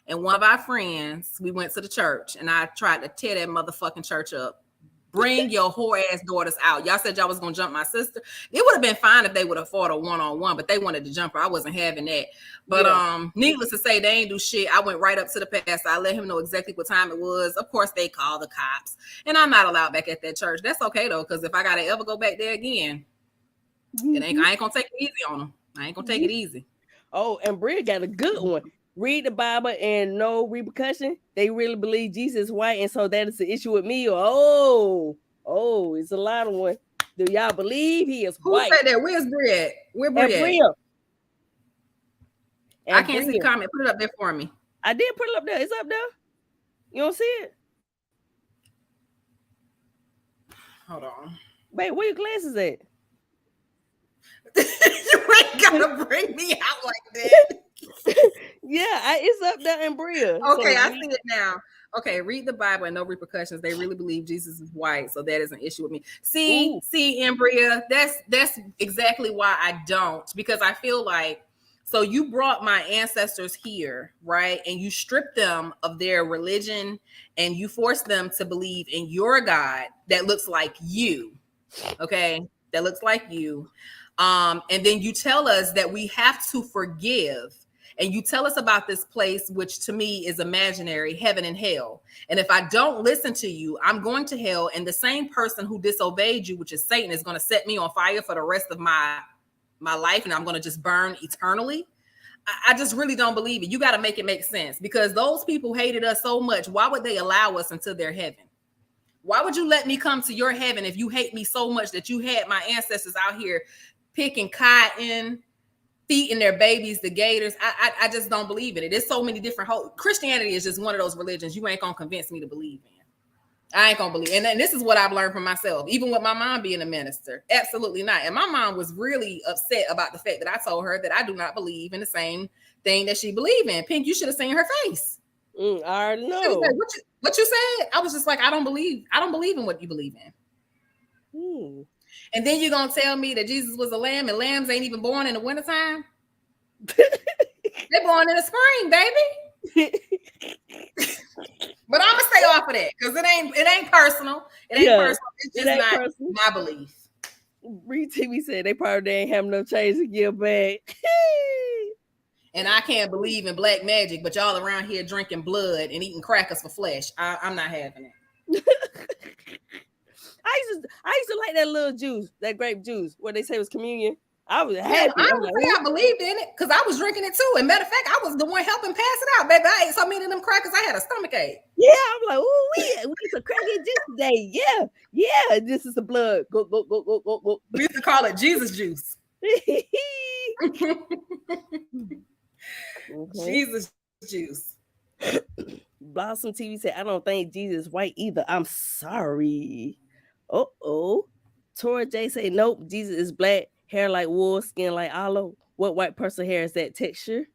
and one of our friends, we went to the church, and I tried to tear that motherfucking church up. Bring your whore ass daughters out. Y'all said y'all was gonna jump my sister. It would have been fine if they would have fought a one-on-one, but they wanted to jump her. I wasn't having that. But needless to say, they ain't do shit. I went right up to the pastor. I let him know exactly what time it was. Of course, they called the cops, and I'm not allowed back at that church. That's okay though, because if I gotta ever go back there again, I ain't gonna take it easy on them. I ain't gonna take it easy. Oh, and Bria got a good one. Read the Bible and no repercussion. They really believe Jesus is white, and so that is the issue with me. It's a lot of one. Do y'all believe he is white? Who said that? Where's Bria? Where Bria? I can't see the comment. Put it up there for me. I did put it up there. It's up there. You don't see it? Hold on. Wait, where your glasses at? You ain't gotta bring me out like that. Yeah, it's up there in Bria. Okay, so I see it now. Okay, read the Bible and no repercussions. They really believe Jesus is white, so that is an issue with me. See, Embria, that's exactly why I don't, because I feel like, so you brought my ancestors here, right? And you stripped them of their religion and you forced them to believe in your God that looks like you, okay? That looks like you. And then you tell us that we have to forgive. And you tell us about this place, which to me is imaginary, heaven and hell. And if I don't listen to you, I'm going to hell. And the same person who disobeyed you, which is Satan, is going to set me on fire for the rest of my life. And I'm going to just burn eternally. I just really don't believe it. You got to make it make sense, because those people hated us so much. Why would they allow us into their heaven? Why would you let me come to your heaven if you hate me so much that you had my ancestors out here picking cotton, feeding their babies the gators? I just don't believe in it. There's so many different Christianity is just one of those religions you ain't gonna convince me to believe in. I ain't gonna believe. And this is what I've learned from myself, even with my mom being a minister. Absolutely not. And my mom was really upset about the fact that I told her that I do not believe in the same thing that she believed in. Pink, you should have seen her face. I already know. Like, what you said? I was just like, I don't believe in what you believe in. And then you're going to tell me that Jesus was a lamb and lambs ain't even born in the wintertime? They're born in the spring, baby. But I'm going to stay off of that because it ain't personal. It ain't personal. It's just not personal. My belief. Reed TV said they probably ain't have no change to give back. And I can't believe in black magic, but y'all around here drinking blood and eating crackers for flesh. I'm not having it. I used to like that little juice, that grape juice, what they say was communion. I was happy. I believed in it because I was drinking it too. And matter of fact, I was the one helping pass it out, baby. I ate so many of them crackers, I had a stomach ache. Yeah, I'm like, ooh, we need some cracker juice today. Yeah, this is the blood. Go. We used to call it Jesus juice. Jesus juice. Blossom TV said, I don't think Jesus is white either. I'm sorry. Tora J say, nope, Jesus is black. hair like wool, skin like olive. What white person hair is that texture?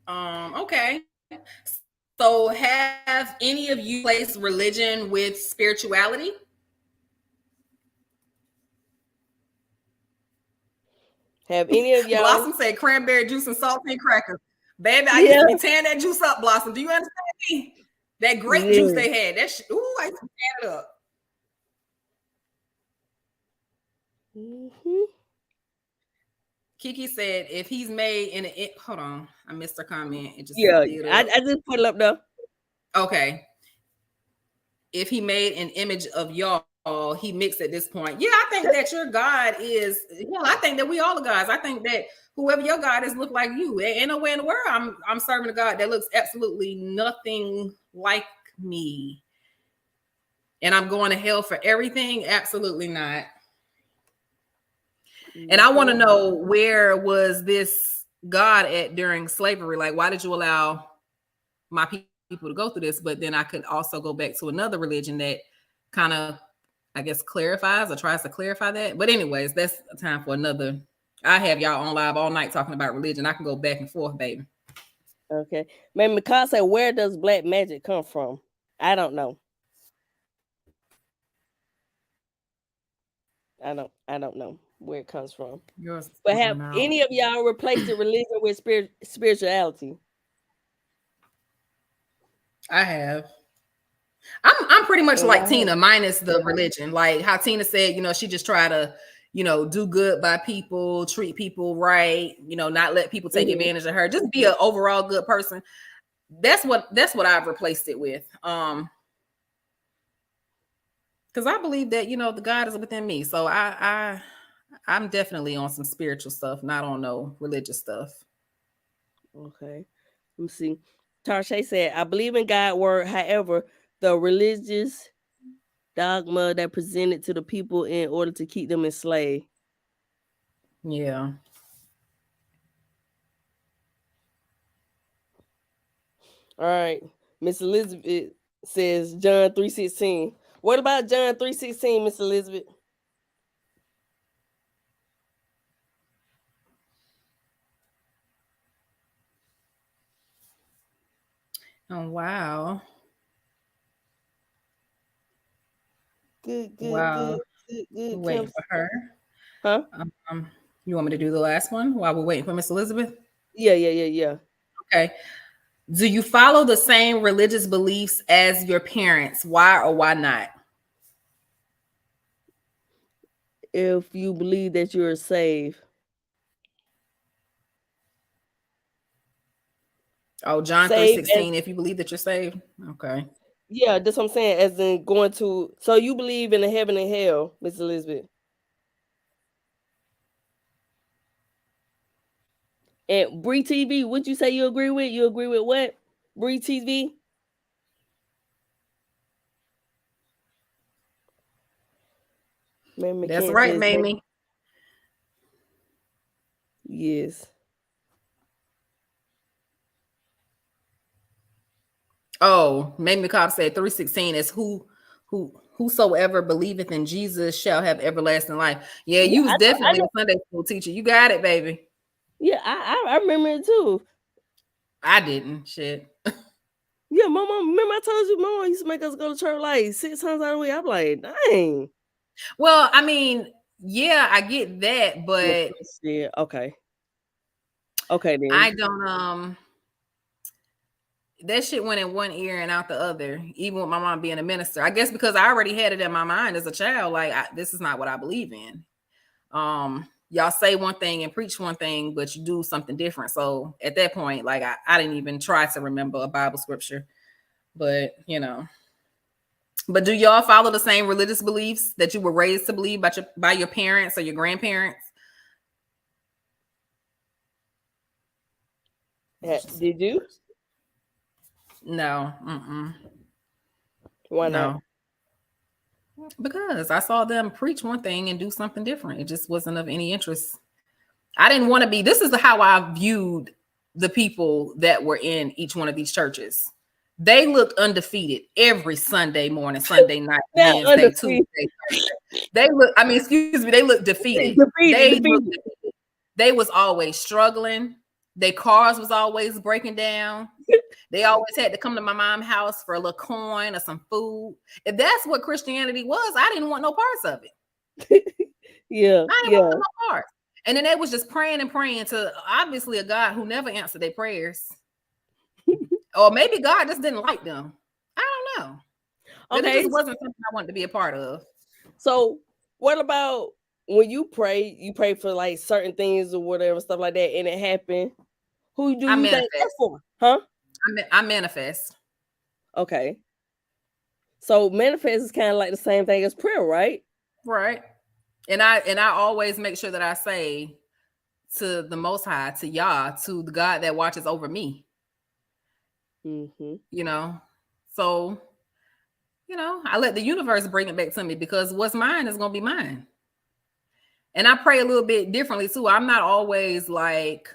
Okay. So have any of you placed religion with spirituality? Have any of y'all? Blossom said cranberry juice and saltine crackers. Baby, I Yeah. used to be tearing that juice up, Blossom. Do you understand me? That grape Yeah. juice they had. That shit, ooh, I used to tear it up. Mhm. Kiki said if he's made in a hold on, I missed her comment. It just Yeah, did I up. just put it up there. Okay. If he made an image of y'all, he mixed at this point. Yeah, I think that your God is, I think that we all are gods. I think that whoever your God is look like you. Ain't no way in the world I'm serving a God that looks absolutely nothing like me. And I'm going to hell for everything? Absolutely not. And I want to know, where was this God at during slavery? Like, why did you allow my people to go through this? But then I could also go back to another religion that kind of, I guess, clarifies or tries to clarify that. But anyways, that's time for another. I have y'all on live all night talking about religion. I can go back and forth, baby. Okay. Man, McCall said, where does black magic come from? I don't know. I don't know where it comes from. Yours, but have any of y'all replaced the religion with spirituality? I have. I'm pretty much like Tina, minus the religion. Like how Tina said, she just try to, do good by people, treat people right, not let people take advantage of her, just be an overall good person. That's what I've replaced it with. Because I believe that, the God is within me. So I'm definitely on some spiritual stuff, not on no religious stuff. Okay. Let me see. Tarshay said, I believe in God's word. However, the religious dogma that presented to the people in order to keep them enslaved. Yeah. All right. Miss Elizabeth says John 3:16. What about John 3:16, Miss Elizabeth? Oh, wow. Good. Wow. Good. Waiting for her. Huh? You want me to do the last one while we're waiting for Miss Elizabeth? Yeah. Okay. Do you follow the same religious beliefs as your parents? Why or why not? If you believe that you're saved. Oh, John 3:16. If you believe that you're saved. Okay. Yeah, that's what I'm saying. As in going to, so you believe in the heaven and hell, Miss Elizabeth. And Bree TV, would you say you agree with? You agree with what? Bree TV? That's right, Mamie. Yes. Oh, Mamie McCobb said 3:16 is whosoever believeth in Jesus shall have everlasting life. Yeah, you was definitely a Sunday school teacher. You got it, baby. Yeah, I remember it too. I didn't. Shit. Yeah, my mom, remember I told you, my mom used to make us go to church like 6 times out of the week. I'm like, dang. Well, I mean, yeah, I get that, but yeah, okay. Okay, then. I don't that shit went in one ear and out the other, even with my mom being a minister. I guess because I already had it in my mind as a child, like this is not what I believe in. Y'all say one thing and preach one thing, but you do something different. So at that point, like I didn't even try to remember a Bible scripture. But but do y'all follow the same religious beliefs that you were raised to believe by your parents or your grandparents? Did you? No. Why not? Because I saw them preach one thing and do something different. It just wasn't of any interest. I didn't want to be. This is how I viewed the people that were in each one of these churches. They looked undefeated every Sunday morning, Sunday night, Not Wednesday, undefeated. Tuesday, Thursday. They look, I mean, excuse me, they looked defeated. Defeated. They was always struggling. Their cars was always breaking down. They always had to come to my mom's house for a little coin or some food. If that's what Christianity was, I didn't want no parts of it. Yeah. I didn't want no parts. And then they was just praying and praying to obviously a God who never answered their prayers. Or maybe God just didn't like them. I don't know. But it just wasn't something I wanted to be a part of. So what about when you pray for like certain things or whatever, stuff like that, and it happened? Who do you thank that for? Huh? I manifest. Okay. So manifest is kind of like the same thing as prayer, right? Right. And I always make sure that I say to the Most High, to Yah, to the God that watches over me. Mm-hmm. You know, so, you know, I let the universe bring it back to me because what's mine is going to be mine. And I pray a little bit differently too. I'm not always like,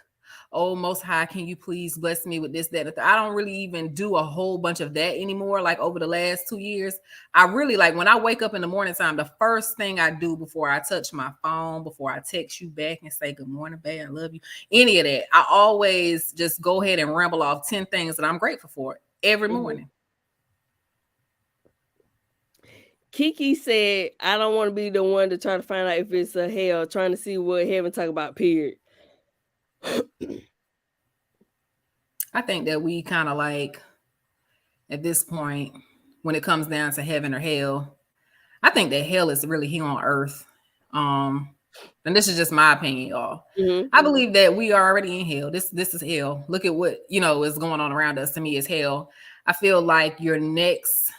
oh, Most High, can you please bless me with this, that, and I don't really even do a whole bunch of that anymore. Like over the last 2 years, I really like when I wake up in the morning time, the first thing I do before I touch my phone, before I text you back and say, good morning, babe, I love you, any of that, I always just go ahead and ramble off 10 things that I'm grateful for every morning. Kiki said, I don't want to be the one to try to find out if it's a hell, trying to see what heaven talk about, period. I think that we kind of like, at this point, when it comes down to heaven or hell, I think that hell is really here on earth. And this is just my opinion, y'all. Mm-hmm. I believe that we are already in hell. This is hell. Look at what, you know, is going on around us. To me, is hell. I feel like your next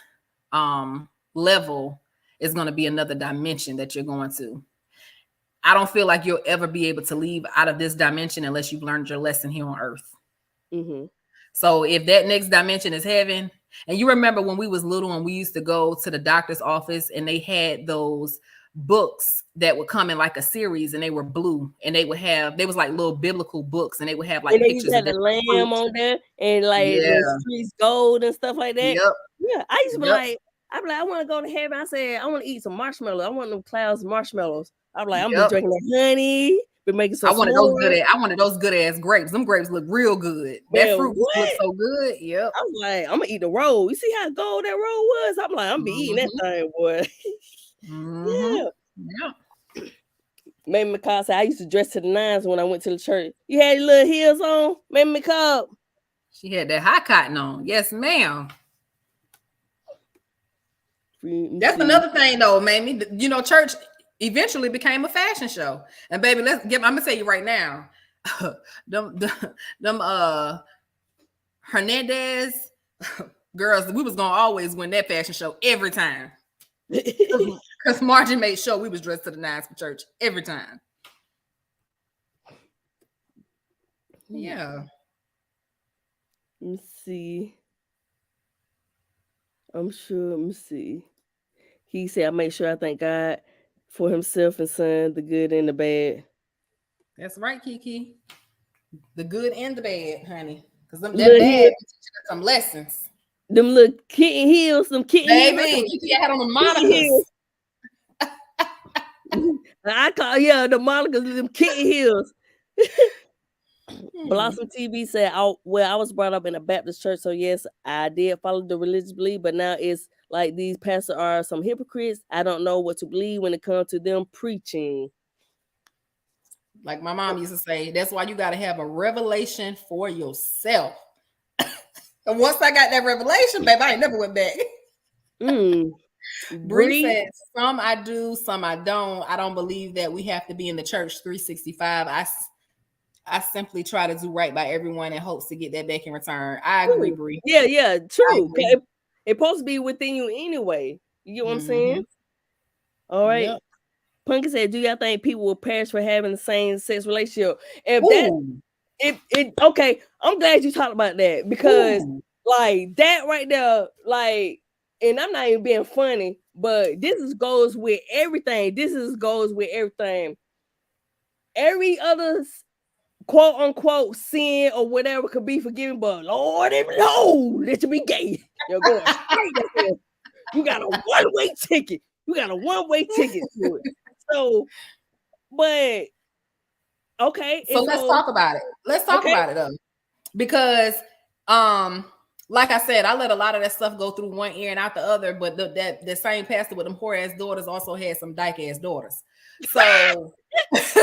level is going to be another dimension that you're going to. I don't feel like you'll ever be able to leave out of this dimension unless you've learned your lesson here on earth. Mm-hmm. So if that next dimension is heaven, and you remember when we was little and we used to go to the doctor's office and they had those books that would come in like a series and they were blue and they was like little biblical books and they would have like and pictures of the lamb on there and like the streets gold and stuff like that. Yep. Yeah, I used to be like, I want to go to heaven. I said, I want to eat some marshmallows. I want them clouds of marshmallows. I'm like, I'm be drinking that honey, be making some. I wanted those good ass grapes. Them grapes look real good. That fruit looks so good. Yep. I was like, I'm gonna eat the roll. You see how gold that roll was? I'm like, I'm be eating that thing, boy. Yeah. Maybe McCall said I used to dress to the nines when I went to the church. You had your little heels on, maybe McCall. She had that high cotton on. Yes, ma'am. That's another thing though, Mamie. You know, church eventually became a fashion show. And baby, I'm gonna tell you right now, them Hernandez girls, we was gonna always win that fashion show every time. Because Margie made sure we was dressed to the nines for church every time. Yeah. Let me see. I'm sure. Let me see. He said, I make sure I thank God for himself and son, the good and the bad. That's right, Kiki. The good and the bad, honey. Because that bad teaching us some lessons. Them little kitten heels, them kitten heels. Baby, Kiki had on the monikers. I call the monikers, them kitten heels. Blossom TV said, I was brought up in a Baptist church, so yes, I did follow the religious belief, but now it's like these pastors are some hypocrites. I don't know what to believe when it comes to them preaching. Like my mom used to say, that's why you got to have a revelation for yourself. And once I got that revelation, babe, I ain't never went back. Bree said, some I do, some I don't. I don't believe that we have to be in the church 365. I simply try to do right by everyone in hopes to get that back in return. I agree, Bree. Yeah, true. It's supposed to be within you anyway. You know what I'm saying? All right. Yep. Punky said, do y'all think people will perish for having the same sex relationship? Okay, I'm glad you talked about that because like that right there, like, and I'm not even being funny, but this goes with everything. Every other quote unquote sin or whatever could be forgiven, but Lord, no, let you be gay. You're going straight to hell. You got a one-way ticket. You got a one-way ticket to it. So, but okay. So let's talk about it. Let's talk about it though. Because like I said, I let a lot of that stuff go through one ear and out the other, but the same pastor with them poor ass daughters also had some dyke ass daughters. So if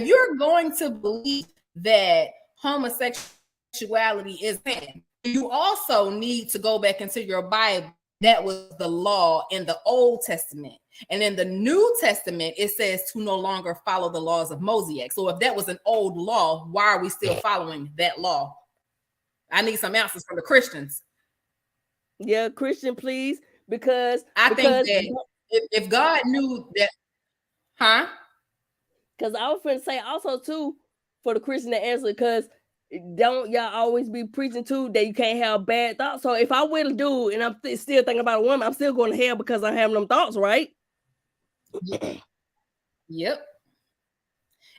you're going to believe that homosexuality is sin, you also need to go back into your Bible. That was the law in the Old Testament. And in the New Testament, it says to no longer follow the laws of Mosaic. So if that was an old law, why are we still following that law? I need some answers from the Christians. Yeah, Christian, please. Because I think that if God knew that, Because I was going to say also too, for the Christian to answer, because don't y'all always be preaching too that you can't have bad thoughts. So if I with a dude and I'm still thinking about a woman, I'm still going to hell because I'm having them thoughts, right? Yep.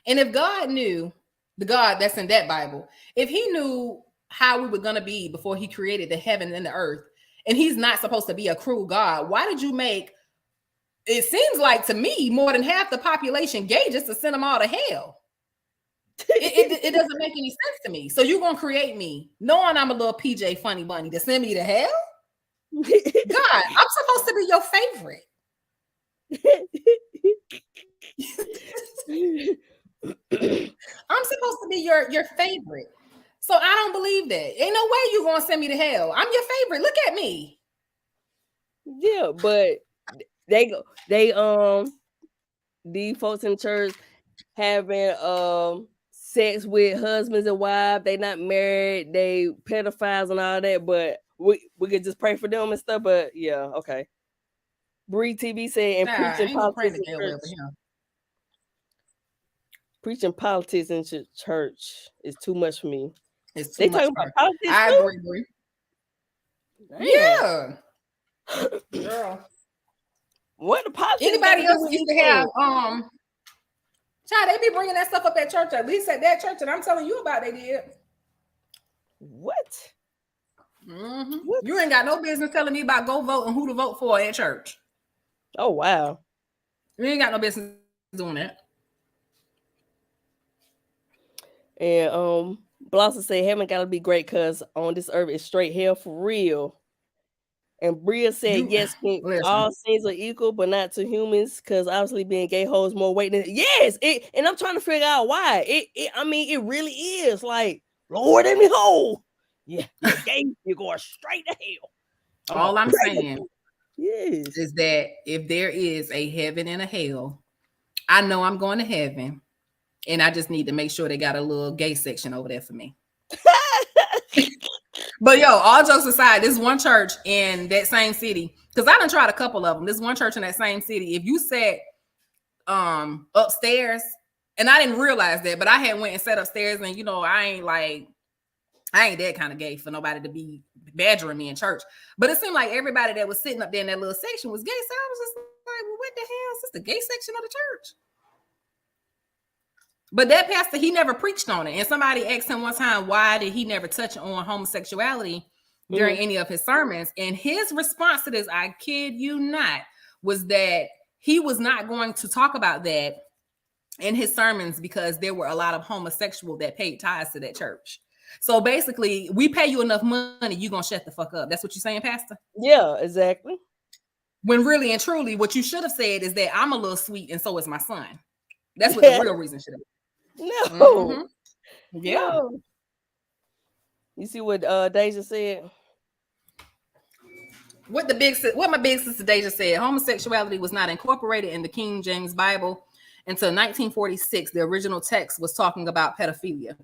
And if God knew, the God that's in that Bible, if he knew how we were going to be before he created the heaven and the earth, and he's not supposed to be a cruel God, why did you make, it seems like to me, more than half the population gay just to send them all to hell? It doesn't make any sense to me. So you're going to create me, knowing I'm a little PJ funny bunny, to send me to hell? God, I'm supposed to be your favorite. I'm supposed to be your favorite. So I don't believe that. Ain't no way you're going to send me to hell. I'm your favorite. Look at me. Yeah, but these folks in church having sex with husbands and wives, they not married, they pedophiles and all that, but we could just pray for them and stuff. But yeah, okay. Bree TV said, and preaching politics in church. Preaching politics in church is too much for me. It's too much. About politics. I agree, Bree. Yeah, girl. What the politics? Anybody else used to have child, they be bringing that stuff up at church. At least at that church that I'm telling you about, they did. What? Mm-hmm. What? You ain't got no business telling me about go vote and who to vote for at church. Oh wow, you ain't got no business doing that. And Blossom said, "Heaven gotta be great, cause on this earth is straight hell for real." And Bria said, "Yes, all sins are equal, but not to humans, because obviously being gay holds more weight than yes." And I'm trying to figure out why. It really is like Lord in the hole. Yeah, you're gay, you're going straight to hell. All I'm saying is that if there is a heaven and a hell, I know I'm going to heaven, and I just need to make sure they got a little gay section over there for me. But yo, all jokes aside, this one church in that same city, because I done tried a couple of them. This one church in that same city, if you sat upstairs, and I didn't realize that, but I had went and sat upstairs, and I ain't that kind of gay for nobody to be badgering me in church. But it seemed like everybody that was sitting up there in that little section was gay. So I was just like, well, what the hell? Is this the gay section of the church? But that pastor, he never preached on it. And somebody asked him one time, why did he never touch on homosexuality during any of his sermons? And his response to this, I kid you not, was that he was not going to talk about that in his sermons because there were a lot of homosexuals that paid tithes to that church. So basically, we pay you enough money, you're going to shut the fuck up. That's what you're saying, Pastor? Yeah, exactly. When really and truly, what you should have said is that I'm a little sweet and so is my son. That's what the real reason should have been. No. Mm-hmm. Yeah. No. You see what Deja said? What my big sister Deja said, homosexuality was not incorporated in the King James Bible until 1946. The original text was talking about pedophilia.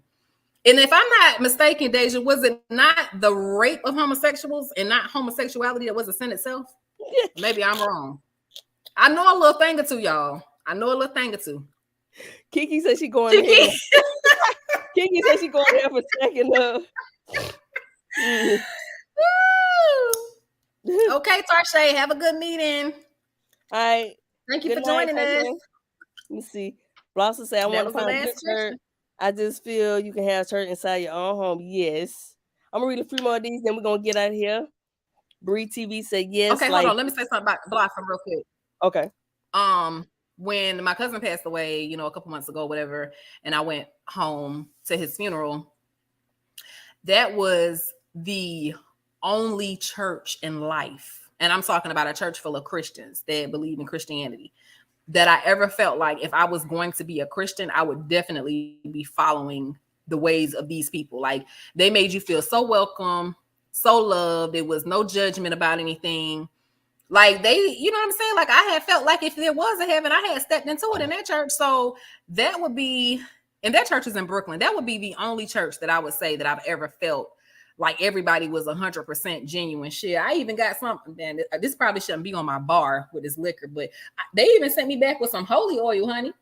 And if I'm not mistaken, Deja, was it not the rape of homosexuals and not homosexuality that was a sin itself? Maybe I'm wrong. I know a little thing or two, y'all. Kiki said she going to hell. Kiki said she going to hell for second love. Okay, Tarshay, have a good meeting. All right. Thank you Good for night, joining us. Taylor. Let me see. Blossom said, I That want to was the find a last good question. church. I just feel you can have church inside your own home. Yes. I'm gonna read a few more of these, then we're gonna get out of here. Bree TV said yes. Okay, hold on. Let me say something about Blossom real quick. Okay. When my cousin passed away, you know, a couple months ago, whatever, and I went home to his funeral, that was the only church in life, and I'm talking about a church full of Christians that believe in Christianity, that I ever felt like if I was going to be a Christian, I would definitely be following the ways of these people. Like, they made you feel so welcome, so loved. There was no judgment about anything. Like, they, you know what I'm saying? Like, I had felt like if there was a heaven, I had stepped into it in that church. So that would be, and that church is in Brooklyn. That would be the only church that I would say that I've ever felt like everybody was 100% genuine shit. I even got something, man, this probably shouldn't be on my bar with this liquor, but they even sent me back with some holy oil, honey.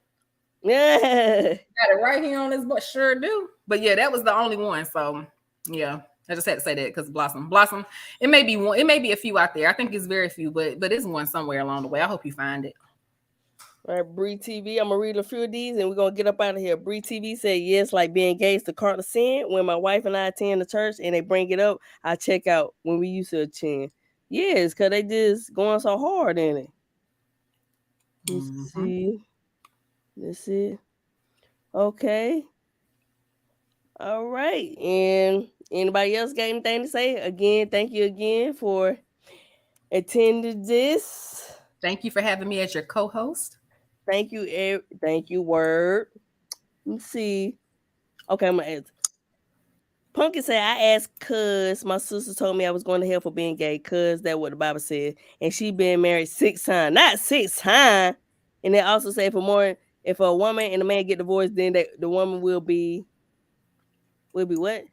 Yeah. Got it right here on this book. Sure do. But yeah, that was the only one. So yeah, I just had to say that because Blossom, it may be one, it may be a few out there. I think it's very few, but it's one somewhere along the way. I hope you find it. All right, Bree TV. I'm gonna read a few of these and we're gonna get up out of here. Bree TV said yes, like being gay is the cardinal sin. When my wife and I attend the church and they bring it up, I check out when we used to attend. Yes, because they just going so hard in it. Let's see. Let's see. Okay. All right. And anybody else got anything to say? Again, thank you again for attending this. Thank you for having me as your co-host. Thank you. Thank you, Word. Let's see. Okay, I'm gonna ask. Pumpkin said, I asked cuz my sister told me I was going to hell for being gay, cuz that's what the Bible said. And she been married 6 times. Not 6 times. And they also say if a woman and a man get divorced, then the woman will be what?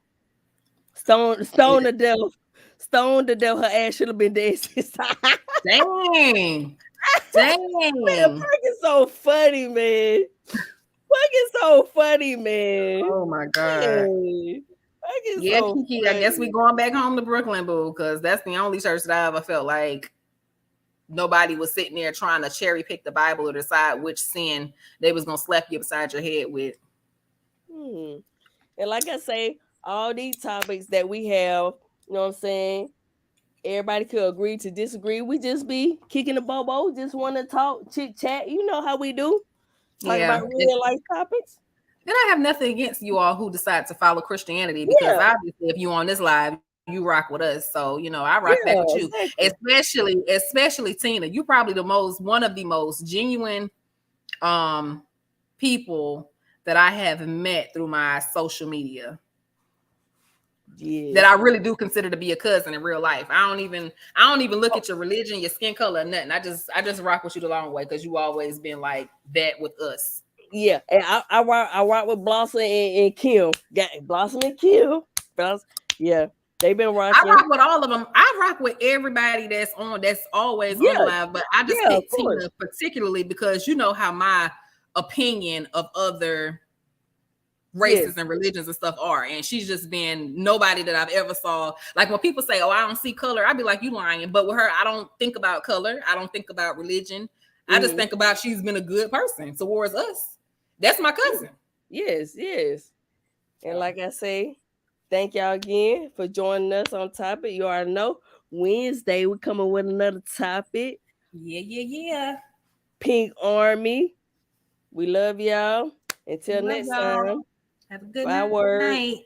Stone to death. Stone to death. Her ass should have been dead 6 times. Dang. Man, Pumpkin's so funny, man. Pumpkin's so funny, man. Oh my God. Hey. Yeah, So Kiki, I guess we going back home to Brooklyn, boo, because that's the only church that I ever felt like nobody was sitting there trying to cherry pick the Bible or decide which sin they was gonna slap you upside your head with. And like I say, all these topics that we have, you know what I'm saying? Everybody could agree to disagree. We just be kicking the bobo, just want to talk, chit chat. You know how we do. Talk about real life topics. And I have nothing against you all who decide to follow Christianity, because obviously if you on this live, you rock with us. So, you know, I rock back with you. Exactly. Especially Tina. You probably one of the most genuine people that I have met through my social media. That I really do consider to be a cousin in real life. I don't even look at your religion, your skin color, nothing. I just rock with you the long way because you always been like that with us. Yeah, and I rock with Blossom and Kim. Got Blossom and Kim. Yeah, they've been rocking. I rock with all of them. I rock with everybody that's always on live, but I just pick Tina particularly because you know how my opinion of other races and religions and stuff are, and she's just been nobody that I've ever saw. Like when people say, "Oh, I don't see color," I'd be like, "You lying?" But with her, I don't think about color. I don't think about religion. I just think about she's been a good person towards us. That's my cousin. Yes. And like I say, thank y'all again for joining us on topic. You already know Wednesday we're coming with another topic. Yeah. Pink Army. We love y'all. Until next time. Have a good night.